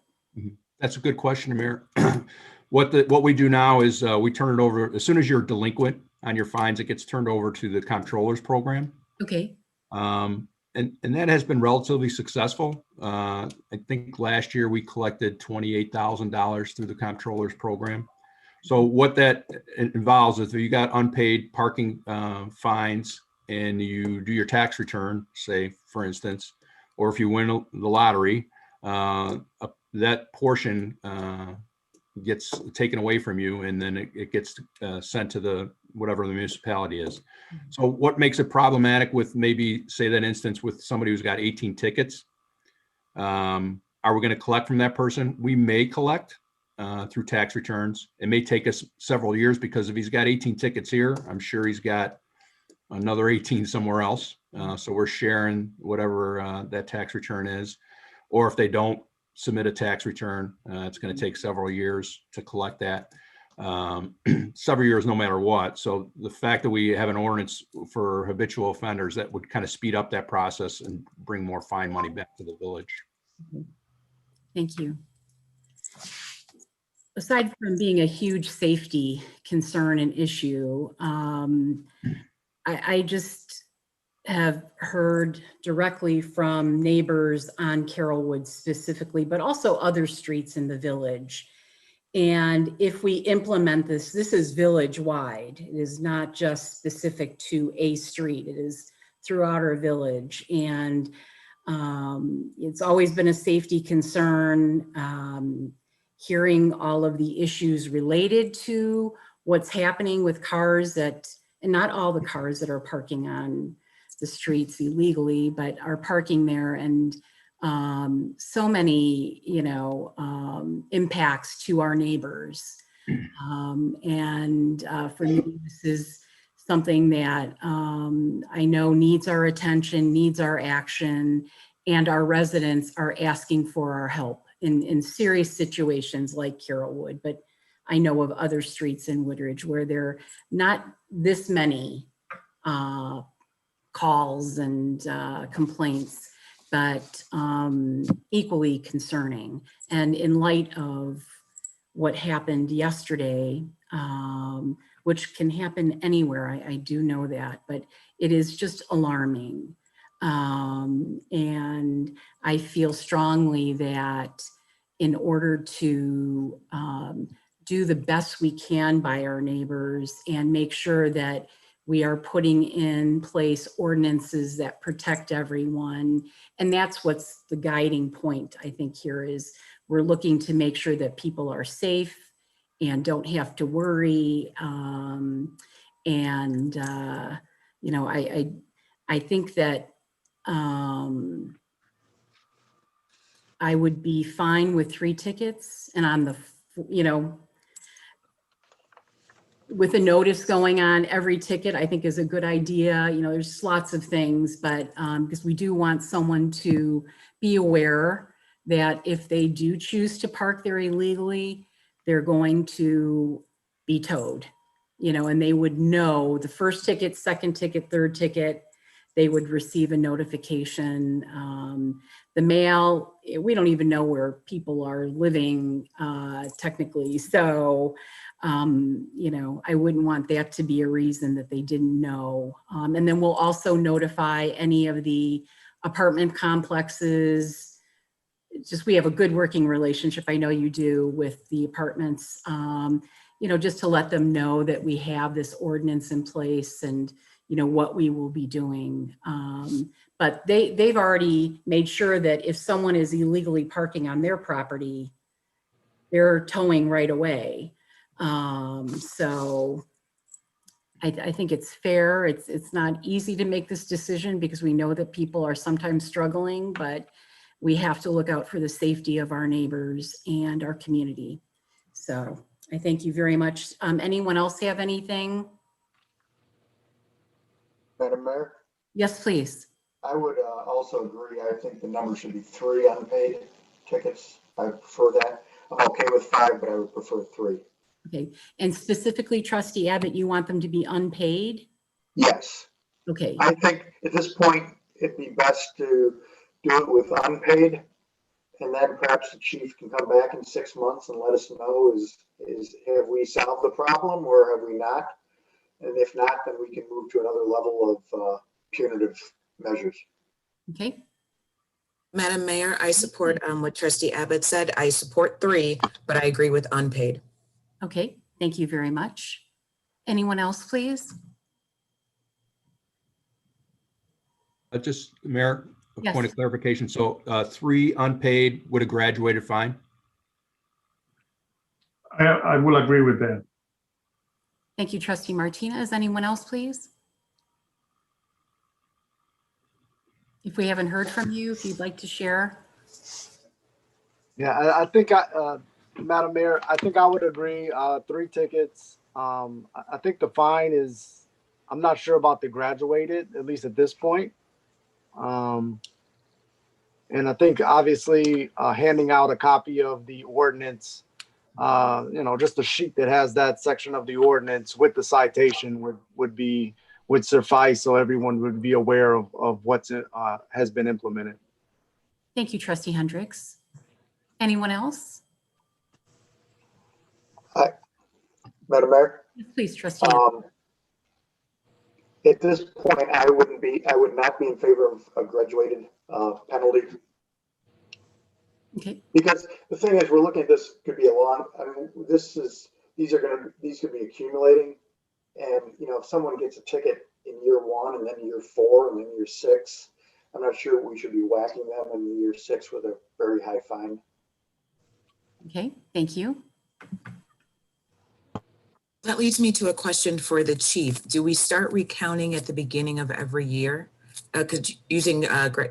That's a good question, Mayor. What we do now is we turn it over as soon as you're delinquent on your fines, it gets turned over to the comptroller's program. Okay. And that has been relatively successful. I think last year we collected $28,000 through the comptroller's program. So what that involves is if you got unpaid parking fines and you do your tax return, say, for instance, or if you win the lottery, that portion gets taken away from you, and then it gets sent to whatever the municipality is. So what makes it problematic with maybe, say, that instance with somebody who's got 18 tickets? Are we going to collect from that person? We may collect through tax returns. It may take us several years, because if he's got 18 tickets here, I'm sure he's got another 18 somewhere else. So we're sharing whatever that tax return is. Or if they don't submit a tax return, it's going to take several years to collect that. Several years no matter what. So the fact that we have an ordinance for habitual offenders, that would kind of speed up that process and bring more fine money back to the village. Thank you. Aside from being a huge safety concern and issue, I just have heard directly from neighbors on Carrollwood specifically, but also other streets in the village. And if we implement this is village-wide. It is not just specific to a street. It is throughout our village. And it's always been a safety concern. Hearing all of the issues related to what's happening with cars and not all the cars that are parking on the streets illegally, but are parking there, and so many, impacts to our neighbors. For me, this is something that I know needs our attention, needs our action, and our residents are asking for our help in serious situations like Carrollwood. But I know of other streets in Woodridge where there are not this many calls and complaints, but equally concerning. And in light of what happened yesterday, which can happen anywhere, I do know that, but it is just alarming. And I feel strongly that in order to do the best we can by our neighbors and make sure that we are putting in place ordinances that protect everyone. And that's what's the guiding point, I think, here is we're looking to make sure that people are safe and don't have to worry. I think that I would be fine with 3 tickets, and on the, with a notice going on every ticket, I think is a good idea. There's lots of things, but because we do want someone to be aware that if they do choose to park there illegally, they're going to be towed, and they would know the first ticket, second ticket, third ticket, they would receive a notification. The mail, we don't even know where people are living technically. So, I wouldn't want that to be a reason that they didn't know. And then we'll also notify any of the apartment complexes. We have a good working relationship, I know you do, with the apartments, just to let them know that we have this ordinance in place and what we will be doing. But they've already made sure that if someone is illegally parking on their property, they're towing right away. So I think it's fair. It's not easy to make this decision because we know that people are sometimes struggling, but we have to look out for the safety of our neighbors and our community. So I thank you very much. Anyone else have anything? Madam Mayor, Yes, please. I would also agree. I think the number should be 3 unpaid tickets. I prefer that. I'm okay with 5, but I would prefer 3. Okay. And specifically, Trustee Abbott, you want them to be unpaid? Yes. Okay. I think at this point, it'd be best to do it with unpaid. And then perhaps the chief can come back in 6 months and let us know have we solved the problem or have we not? And if not, then we can move to another level of punitive measures. Okay, Madam Mayor, I support what Trustee Abbott said. I support 3, but I agree with unpaid. okay, thank you very much. Anyone else, please? Just, Mayor, a Yes. point of clarification. So 3 unpaid would have graduated fine? I will agree with that. Thank you, Trustee Martinez. Anyone else, please? If we haven't heard from you, if you'd like to share. Yeah, I think Madam Mayor, I think I would agree, 3 tickets. I think the fine is, I'm not sure about the graduated, at least at this point. And I think obviously, handing out a copy of the ordinance, just a sheet that has that section of the ordinance with the citation would suffice, so everyone would be aware of what's has been implemented. Thank you, Trustee Hendricks. Anyone else? Madam Mayor, Yes, please, Trustee. at this point, I would not be in favor of a graduated penalty. Okay, Because the thing is, we're looking at this could be these could be accumulating. And, if someone gets a ticket in year 1 and then year 4 and then year 6, I'm not sure we should be whacking them in year 6 with a very high fine. okay, thank you. That leads me to a question for the chief. Do we start recounting at the beginning of every year? Because using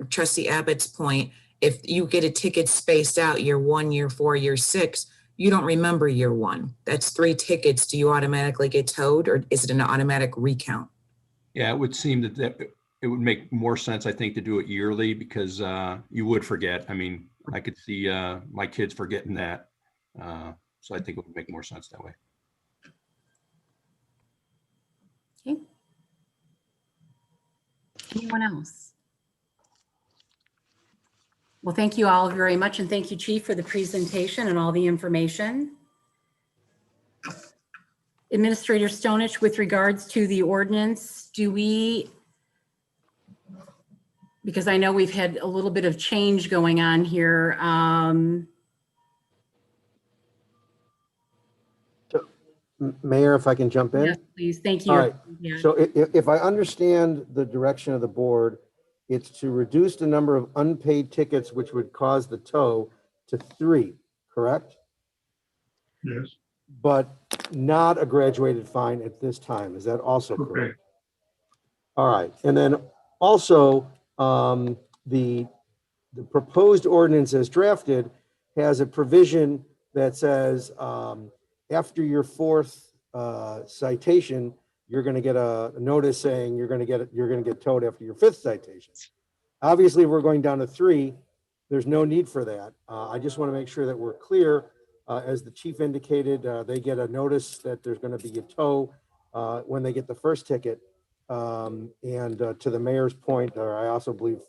Trustee Abbott's point, if you get a ticket spaced out year 1, year 4, year 6, you don't remember year 1. That's 3 tickets. Do you automatically get towed, or is it an automatic recount? Yeah, it would seem that it would make more sense, I think, to do it yearly because you would forget. I mean, I could see my kids forgetting that. So I think it would make more sense that way. Okay. Anyone else? Well, thank you all very much, and thank you, Chief, for the presentation and all the information. Administrator Stonich, with regards to the ordinance, because I know we've had a little bit of change going on here. Mayor, if I can jump in? Yes, please, thank you. All right. Yeah. So if I understand the direction of the board, it's to reduce the number of unpaid tickets, which would cause the tow to 3, correct? Yes. But not a graduated fine at this time. Is that also correct? Okay. All right. And then also, the proposed ordinance as drafted has a provision that says, after your 4th citation, you're going to get a notice saying you're going to get towed after your 5th citation. Obviously, we're going down to 3. There's no need for that. I just want to make sure that we're clear. As the chief indicated, they get a notice that there's going to be a tow when they get the first ticket. And to the mayor's point, or I also believe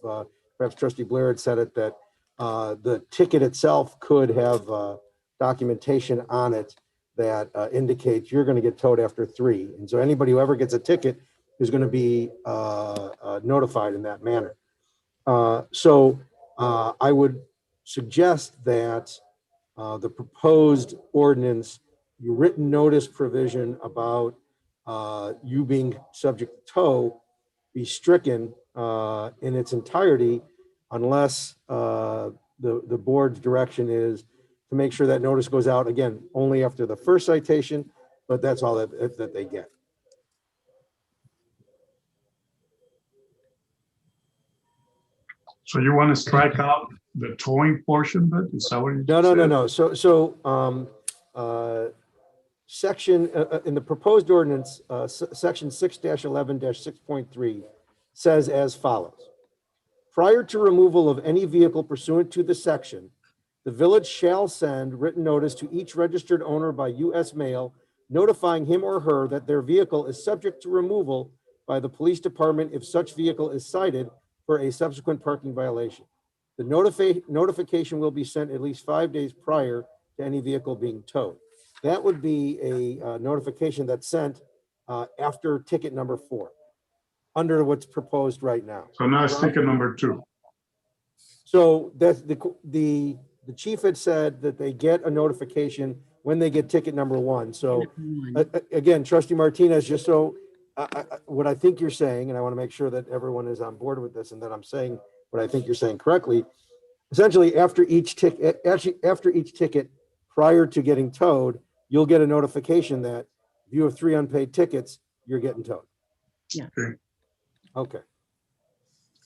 perhaps Trustee Blair had said it, that the ticket itself could have documentation on it that indicates you're going to get towed after 3. And so anybody who ever gets a ticket is going to be notified in that manner. So I would suggest that the proposed ordinance, your written notice provision about you being subject to tow be stricken in its entirety unless the board's direction is to make sure that notice goes out again only after the first citation, but that's all that they get. So you want to strike out the towing portion, but is that what you No. said? So section in the proposed ordinance, section 6-11-6.3 says as follows. Prior to removal of any vehicle pursuant to the section, the village shall send written notice to each registered owner by U.S. mail, notifying him or her that their vehicle is subject to removal by the police department if such vehicle is cited for a subsequent parking violation. The notification will be sent at least 5 days prior to any vehicle being towed. That would be a notification that's sent after ticket number 4, under what's proposed right now. So now it's ticket number 2. So that's the chief had said that they get a notification when they get ticket number 1. So again, Trustee Martinez, just so what I think you're saying, and I want to make sure that everyone is on board with this and that I'm saying what I think you're saying correctly. Essentially, after each ticket prior to getting towed, you'll get a notification that if you have 3 unpaid tickets, you're getting towed. Yeah. Okay.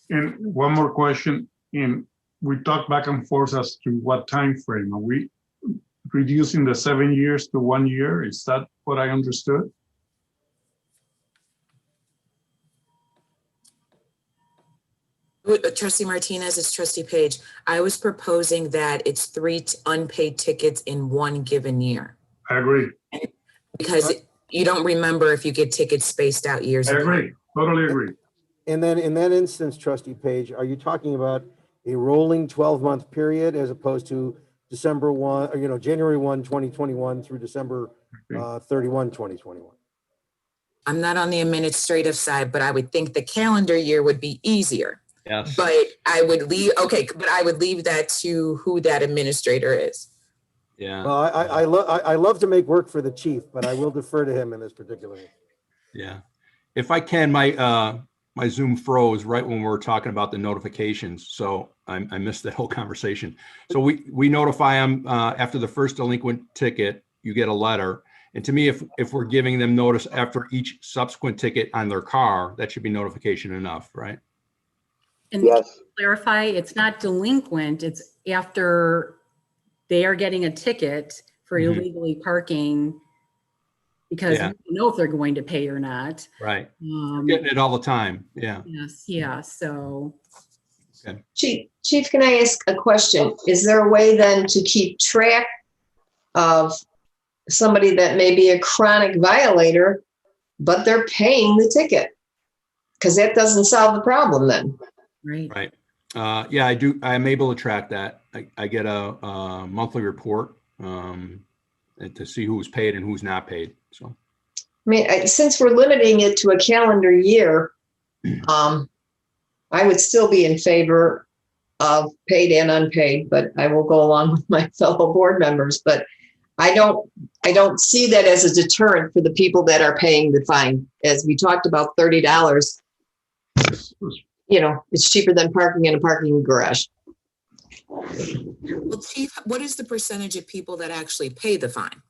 And one more question, and we talked back and forth as to what time frame. Are we reducing the 7 years to 1 year? Is that what I understood? Trustee Martinez, it's Trustee Page. I was proposing that it's 3 unpaid tickets in one given year. I agree. Because you don't remember if you get tickets spaced out years. I apart. agree, totally agree. And then in that instance, Trustee Page, are you talking about a rolling 12-month period as opposed to December 1, or, January 1, 2021 through December 31, 2021? I'm not on the administrative side, but I would think the calendar year would be easier. Yes. But I would leave that to who that administrator is. Yeah. Well, I love to make work for the chief, but I will defer to him in this particular. Yeah. If I can, my Zoom froze right when we were talking about the notifications. So I missed that whole conversation. So we notify them after the first delinquent ticket, you get a letter. And to me, if we're giving them notice after each subsequent ticket on their car, that should be notification enough, right? And Yes. to clarify, it's not delinquent, it's after they are getting a ticket for Mhm. illegally parking because Yeah. you don't know if they're going to pay or not. Right. Getting it all the time. Yeah. Yes, yeah, so. Chief, can I ask a question? Is there a way then to keep track of somebody that may be a chronic violator, but they're paying the ticket? Because that doesn't solve the problem then. Right. Right. Yeah, I do. I'm able to track that. I get a monthly report to see who's paid and who's not paid. So. I mean, since we're limiting it to a calendar year, I would still be in favor of paid and unpaid, but I will go along with my fellow board members. But I don't see that as a deterrent for the people that are paying the fine. As we talked about, $30, it's cheaper than parking in a parking garage. Well, Chief, what is the percentage of people that actually pay the fine?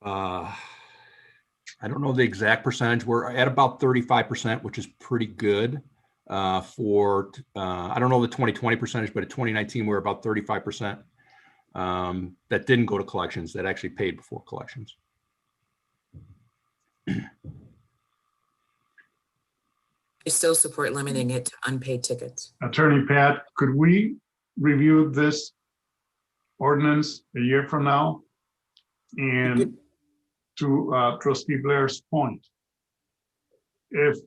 I don't know the exact percentage. We're at about 35%, which is pretty good for, I don't know the 2020 percentage, but at 2019, we're about 35% that didn't go to collections, that actually paid before collections. I still support limiting it to unpaid tickets. Attorney Pat, could we review this ordinance a year from now? And to Trustee Blair's point, if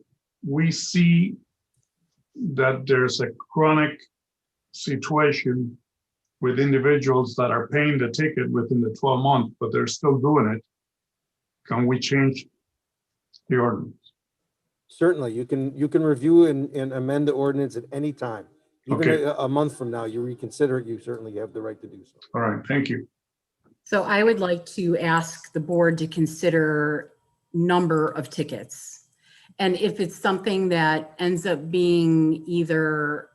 we see that there's a chronic situation with individuals that are paying the ticket within the 12 months, but they're still doing it, can we change the ordinance? Certainly, you can review and amend the ordinance at any time. Even Okay. a month from now, you reconsider it, you certainly have the right to do so. All right, thank you. So I would like to ask the board to consider number of tickets. And if it's something that ends up being either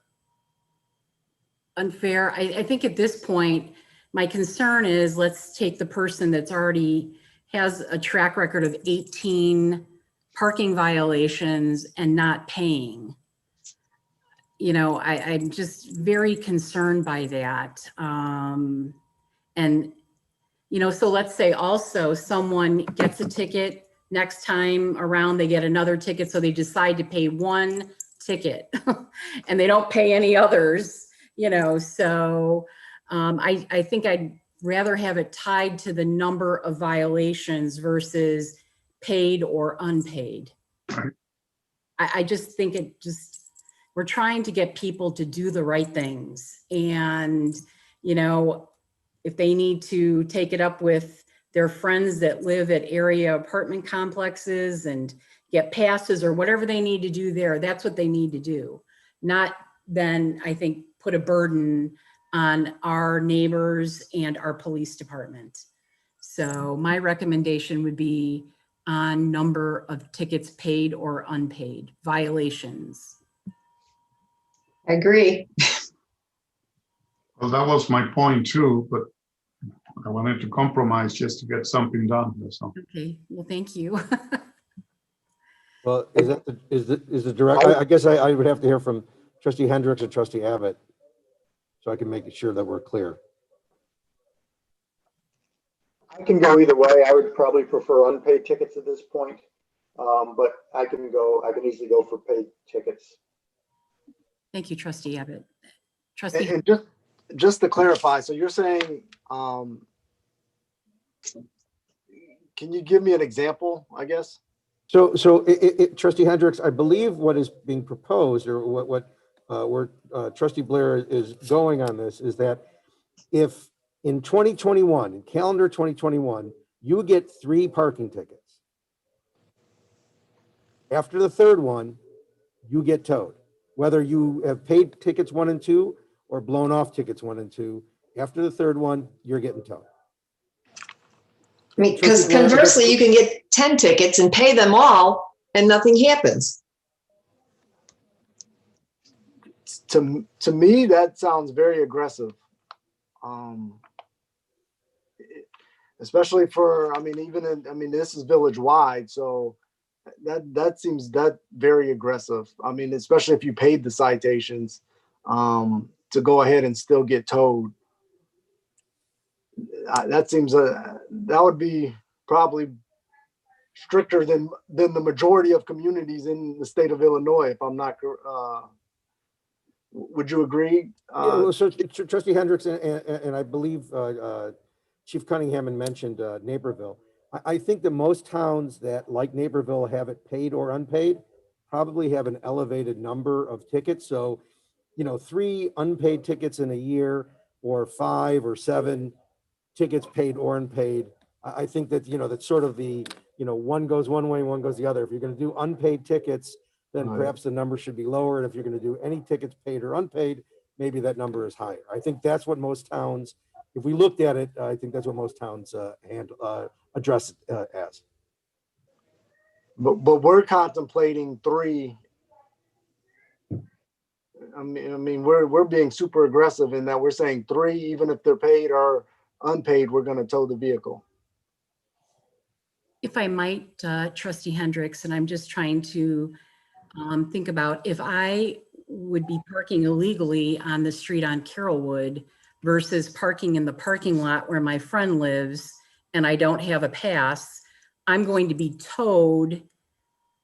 unfair, I think at this point, my concern is let's take the person that's already has a track record of 18 parking violations and not paying. I'm just very concerned by that. So let's say also someone gets a ticket, next time around they get another ticket, so they decide to pay one ticket and they don't pay any others, so I think I'd rather have it tied to the number of violations versus paid or unpaid. I just think we're trying to get people to do the right things. And, if they need to take it up with their friends that live at area apartment complexes and get passes or whatever they need to do there, that's what they need to do. Not then, I think, put a burden on our neighbors and our police department. So my recommendation would be on number of tickets paid or unpaid, violations. I agree. Well, that was my point too, but I wanted to compromise just to get something done. So. Okay, well, thank you. Well, is the direct, I guess I would have to hear from trustee Hendricks and trustee Abbott, so I can make sure that we're clear. I can go either way. I would probably prefer unpaid tickets at this point. But I can easily go for paid tickets. Thank you, trustee Abbott. Trustee, And just to clarify, so you're saying, can you give me an example, I guess? So trustee Hendricks, I believe what is being proposed, or where trustee Blair is going on this, is that if in 2021, in calendar 2021, you get 3 parking tickets, after the third one, you get towed. Whether you have paid tickets 1 and 2 or blown off tickets 1 and 2, after the third one, you're getting towed. I mean, because conversely, you can get 10 tickets and pay them all and nothing happens. To me, that sounds very aggressive. Especially for, I mean, this is village wide, so that seems very aggressive. I mean, especially if you paid the citations, to go ahead and still get towed. That seems that would be probably stricter than the majority of communities in the state of Illinois, if I'm not, would you agree? Yeah, well, so trustee Hendricks and I believe Chief Cunningham had mentioned Naperville. I think that most towns that, like Naperville, have it paid or unpaid, probably have an elevated number of tickets. So, 3 unpaid tickets in a year, or 5 or 7 tickets paid or unpaid. I think that, that's sort of the, one goes one way, one goes the other. If you're going to do unpaid tickets, then perhaps the number should be lower. And if you're going to do any tickets paid or unpaid, maybe that number is higher. I think that's what most towns, if we looked at it, I think that's what most towns address it as. But we're contemplating 3. I mean, we're being super aggressive in that we're saying 3, even if they're paid or unpaid, we're going to tow the vehicle. if I might, trustee Hendricks, and I'm just trying to think about if I would be parking illegally on the street on Carrollwood versus parking in the parking lot where my friend lives and I don't have a pass, I'm going to be towed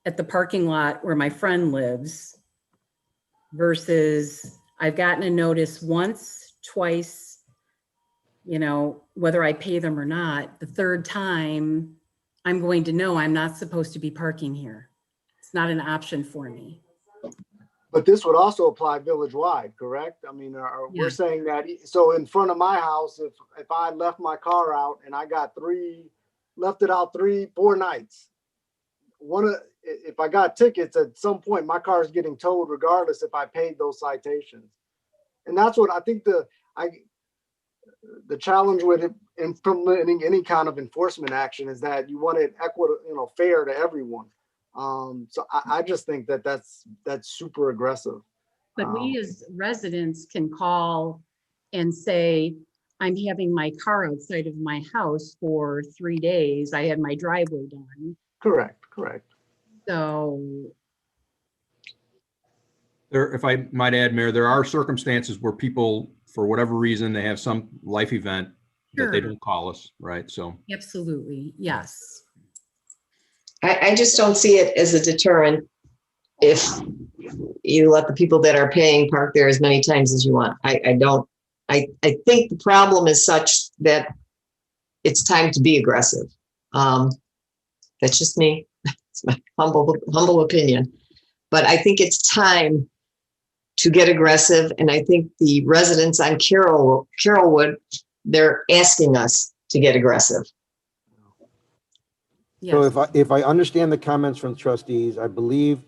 at the parking lot where my friend lives versus I've gotten a notice once, twice, you know, whether I pay them or not. The third time, I'm going to know I'm not supposed to be parking here. It's not an option for me. But this would also apply village-wide, correct? I mean, we're saying that, so in front of my house, if I left my car out and I got left it out 3-4 nights, if I got tickets at some point, my car is getting towed regardless if I paid those citations. And that's what I think the challenge with implementing any kind of enforcement action is that you want it fair to everyone. So I just think that's super aggressive. But we as residents can call and say, I'm having my car outside of my house for 3 days. I had my driveway done. Correct. So. There, if I might add, Mayor, there are circumstances where people, for whatever reason, they have some life event that they don't call us, right? So. Absolutely, yes. I just don't see it as a deterrent if you let the people that are paying park there as many times as you want. I think the problem is such that it's time to be aggressive. That's just me. It's my humble opinion. But I think it's time to get aggressive. And I think the residents on Carrollwood, they're asking us to get aggressive. So Yes. if I understand the comments from trustees, I believe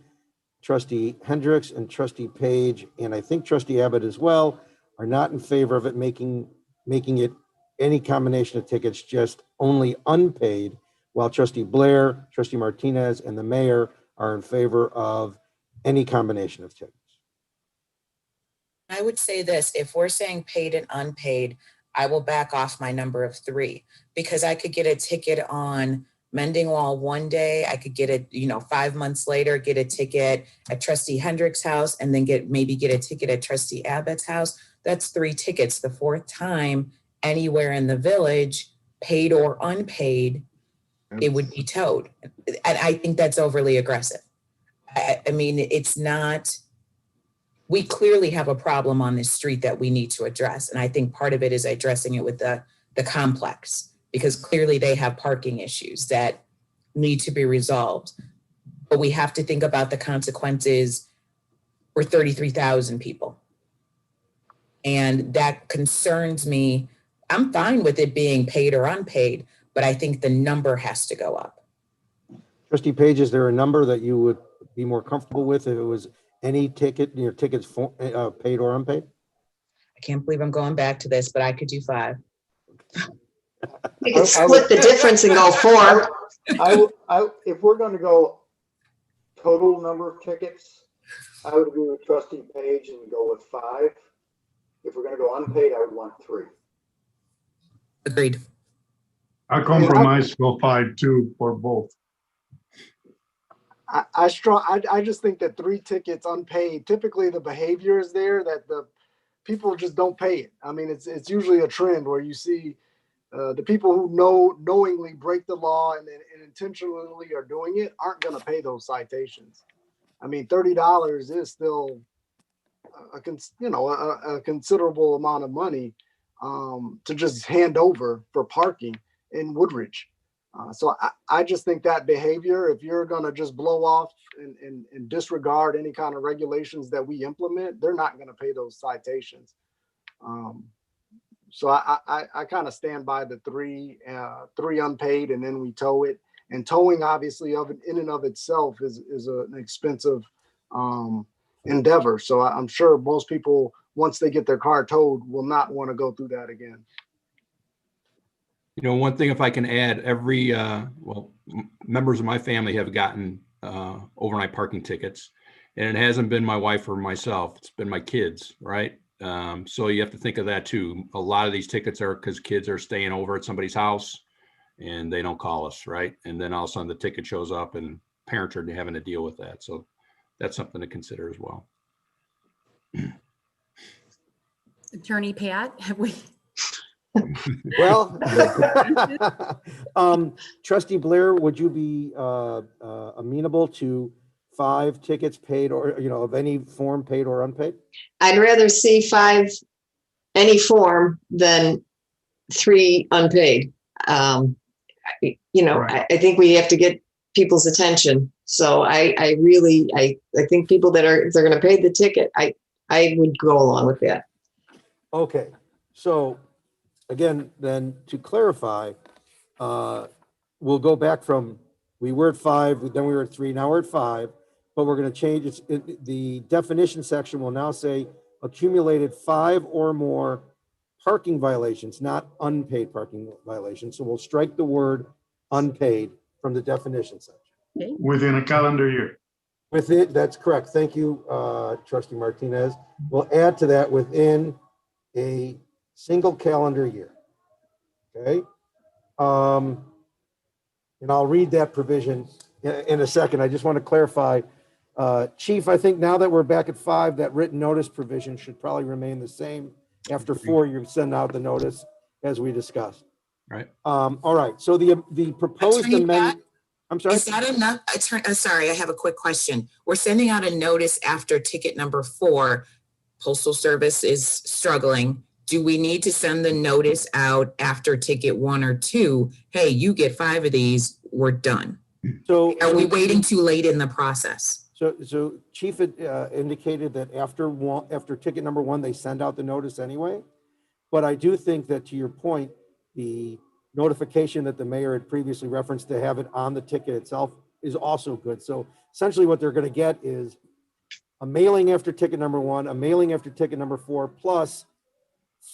trustee Hendricks and trustee Page, and I think trustee Abbott as well, are not in favor of it making it any combination of tickets, just only unpaid, while trustee Blair, trustee Martinez, and the mayor are in favor of any combination of tickets. I would say this, if we're saying paid and unpaid, I will back off my number of 3 because I could get a ticket on Mending Wall one day. I could get it, 5 months later, get a ticket at trustee Hendrick's house and then maybe get a ticket at trustee Abbott's house. That's 3 tickets. The 4th time anywhere in the village, paid or unpaid, it would be towed. And I think that's overly aggressive. I mean, it's not, we clearly have a problem on this street that we need to address. And I think part of it is addressing it with the complex, because clearly they have parking issues that need to be resolved. But we have to think about the consequences for 33,000 people. And that concerns me. I'm fine with it being paid or unpaid, but I think the number has to go up. Trustee Page, is there a number that you would be more comfortable with if it was any ticket, your tickets paid or unpaid? I can't believe I'm going back to this, but I could do 5. We could split the difference and go 4. If we're going to go total number of tickets, I would agree with trustee Page and go with 5. If we're going to go unpaid, I would want 3. Agreed. I compromise for 5 too for both. I just think that 3 tickets unpaid, typically the behavior is there that the people just don't pay it. I mean, it's usually a trend where you see the people who knowingly break the law and intentionally are doing it aren't going to pay those citations. I mean, $30 is still a considerable amount of money to just hand over for parking in Woodridge. So I just think that behavior, if you're going to just blow off and disregard any kind of regulations that we implement, they're not going to pay those citations. So I kind of stand by the 3 unpaid, and then we tow it. And towing, obviously, in and of itself is an expensive endeavor. So I'm sure most people, once they get their car towed, will not want to go through that again. One thing, if I can add, every, members of my family have gotten overnight parking tickets, and it hasn't been my wife or myself. It's been my kids, right? So you have to think of that too. A lot of these tickets are because kids are staying over at somebody's house and they don't call us, right? And then all of a sudden the ticket shows up and parents are having to deal with that. So that's something to consider as well. Attorney Pat, have we? Well, trustee Blair, would you be amenable to 5 tickets paid or, of any form, paid or unpaid? I'd rather see 5 any form than 3 unpaid. Right. I think we have to get people's attention. So I think people that if they're going to pay the ticket, I would go along with that. Okay, so again, then to clarify, we'll go back from, we were at 5, then we were at 3, now we're at 5, but we're going to change it. The definition section will now say accumulated 5 or more parking violations, not unpaid parking violations. So we'll strike the word unpaid from the definition section. Within a calendar year. With it, that's correct. Thank you, trustee Martinez. We'll add to that within a single calendar year. Okay. And I'll read that provision in a second. I just want to clarify, Chief, I think now that we're back at 5, that written notice provision should probably remain the same. After 4, you send out the notice as we discussed. Right. All right. So the proposed Attorney amendment. Pat, I'm sorry. is that enough? Sorry, I have a quick question. We're sending out a notice after ticket number 4. Postal Service is struggling. Do we need to send the notice out after ticket 1 or 2? Hey, you get 5 of these, we're done. So Are we waiting too late in the process? So Chief had indicated that after ticket number 1, they send out the notice anyway. But I do think that, to your point, the notification that the mayor had previously referenced to have it on the ticket itself is also good. So essentially what they're going to get is a mailing after ticket number 1, a mailing after ticket number 4, plus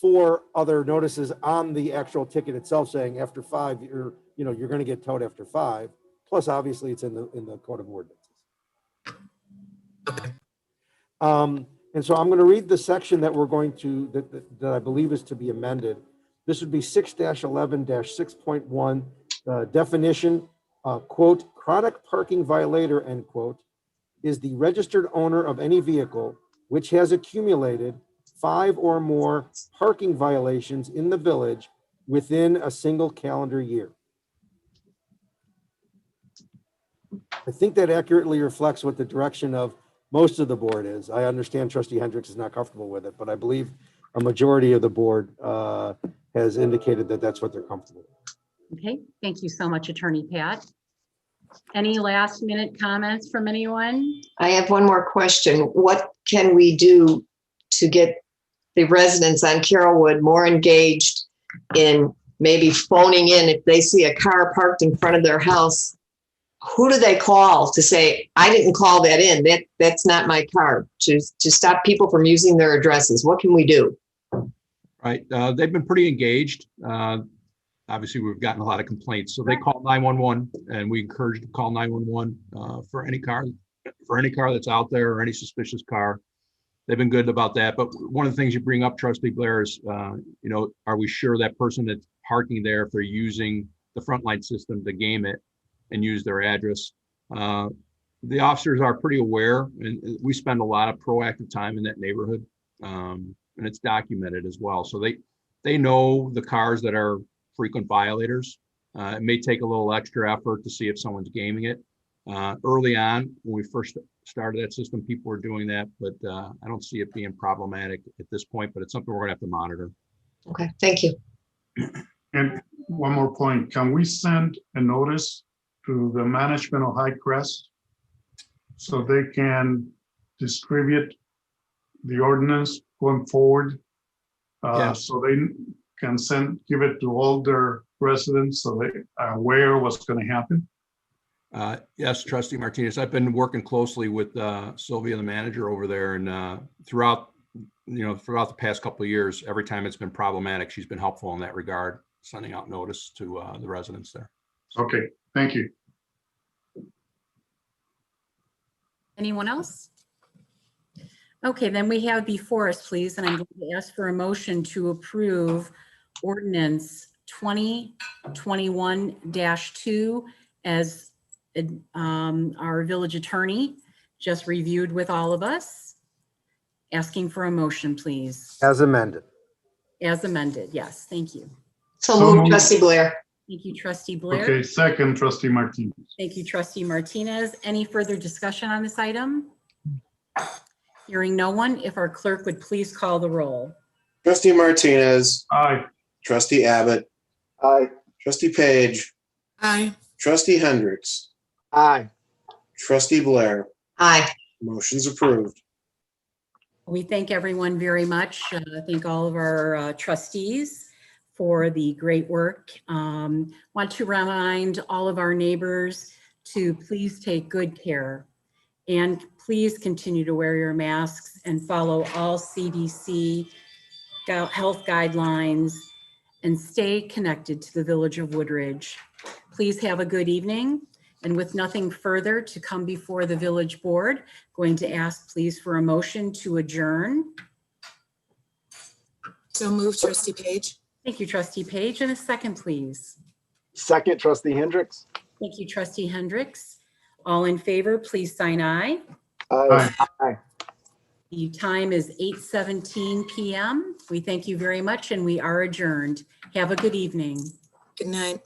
4 other notices on the actual ticket itself saying after 5, you're going to get towed after 5. Plus, obviously, it's in the code of ordinances. And so I'm going to read the section that we're going to, that I believe is to be amended. This would be 6-11-6.1, definition, quote, chronic parking violator, end quote, is the registered owner of any vehicle which has accumulated 5 or more parking violations in the village within a single calendar year. I think that accurately reflects what the direction of most of the board is. I understand Trustee Hendricks is not comfortable with it, but I believe a majority of the board has indicated that that's what they're comfortable with. Okay, thank you so much, Attorney Pat. Any last minute comments from anyone? I have one more question. What can we do to get the residents on Carrollwood more engaged in maybe phoning in if they see a car parked in front of their house? Who do they call to say, I didn't call that in, that's not my car, to stop people from using their addresses? What can we do? Right. They've been pretty engaged. Obviously, we've gotten a lot of complaints. So they call 911 and we encourage them to call 911 for any car that's out there or any suspicious car. They've been good about that. But one of the things you bring up, Trustee Blair, is, are we sure that person that's parking there, if they're using the Frontline system to game it and use their address? The officers are pretty aware, and we spend a lot of proactive time in that neighborhood, and it's documented as well. So they know the cars that are frequent violators. It may take a little extra effort to see if someone's gaming it. Early on, when we first started that system, people were doing that, but I don't see it being problematic at this point, but it's something we're gonna have to monitor. Okay, thank you. And one more point, can we send a notice to the management of High Crest so they can distribute the ordinance going forward? Yeah. So they can give it to all their residents so they are aware of what's going to happen? Yes, Trustee Martinez, I've been working closely with Sylvia, the manager over there, and throughout the past couple of years, every time it's been problematic, she's been helpful in that regard, sending out notice to the residents there. Okay, thank you. Anyone else? Okay, then we have before us, please, and I'm going to ask for a motion to approve ordinance 2021-2 as our village attorney just reviewed with all of us. Asking for a motion, please. As amended. As amended, yes, thank you. So moved, Trustee Blair. Thank you, Trustee Blair. Okay, second, Trustee Martinez. Thank you, Trustee Martinez. Any further discussion on this item? Hearing no one, if our clerk would please call the roll. Trustee Martinez, Aye. Trustee Abbott, Aye. Trustee Page, Aye. Trustee Hendricks, Aye. Trustee Blair. Aye. Motion's approved. We thank everyone very much. Thank all of our trustees for the great work. Want to remind all of our neighbors to please take good care and please continue to wear your masks and follow all CDC health guidelines and stay connected to the Village of Woodridge. Please have a good evening. And with nothing further to come before the village board, going to ask please for a motion to adjourn. So moved, Trustee Page. Thank you, Trustee Page. And a second, please. Second, Trustee Hendricks. Thank you, Trustee Hendricks. All in favor, please sign aye. Aye. Aye. The time is 8:17 p.m. We thank you very much and we are adjourned. Have a good evening. Good night.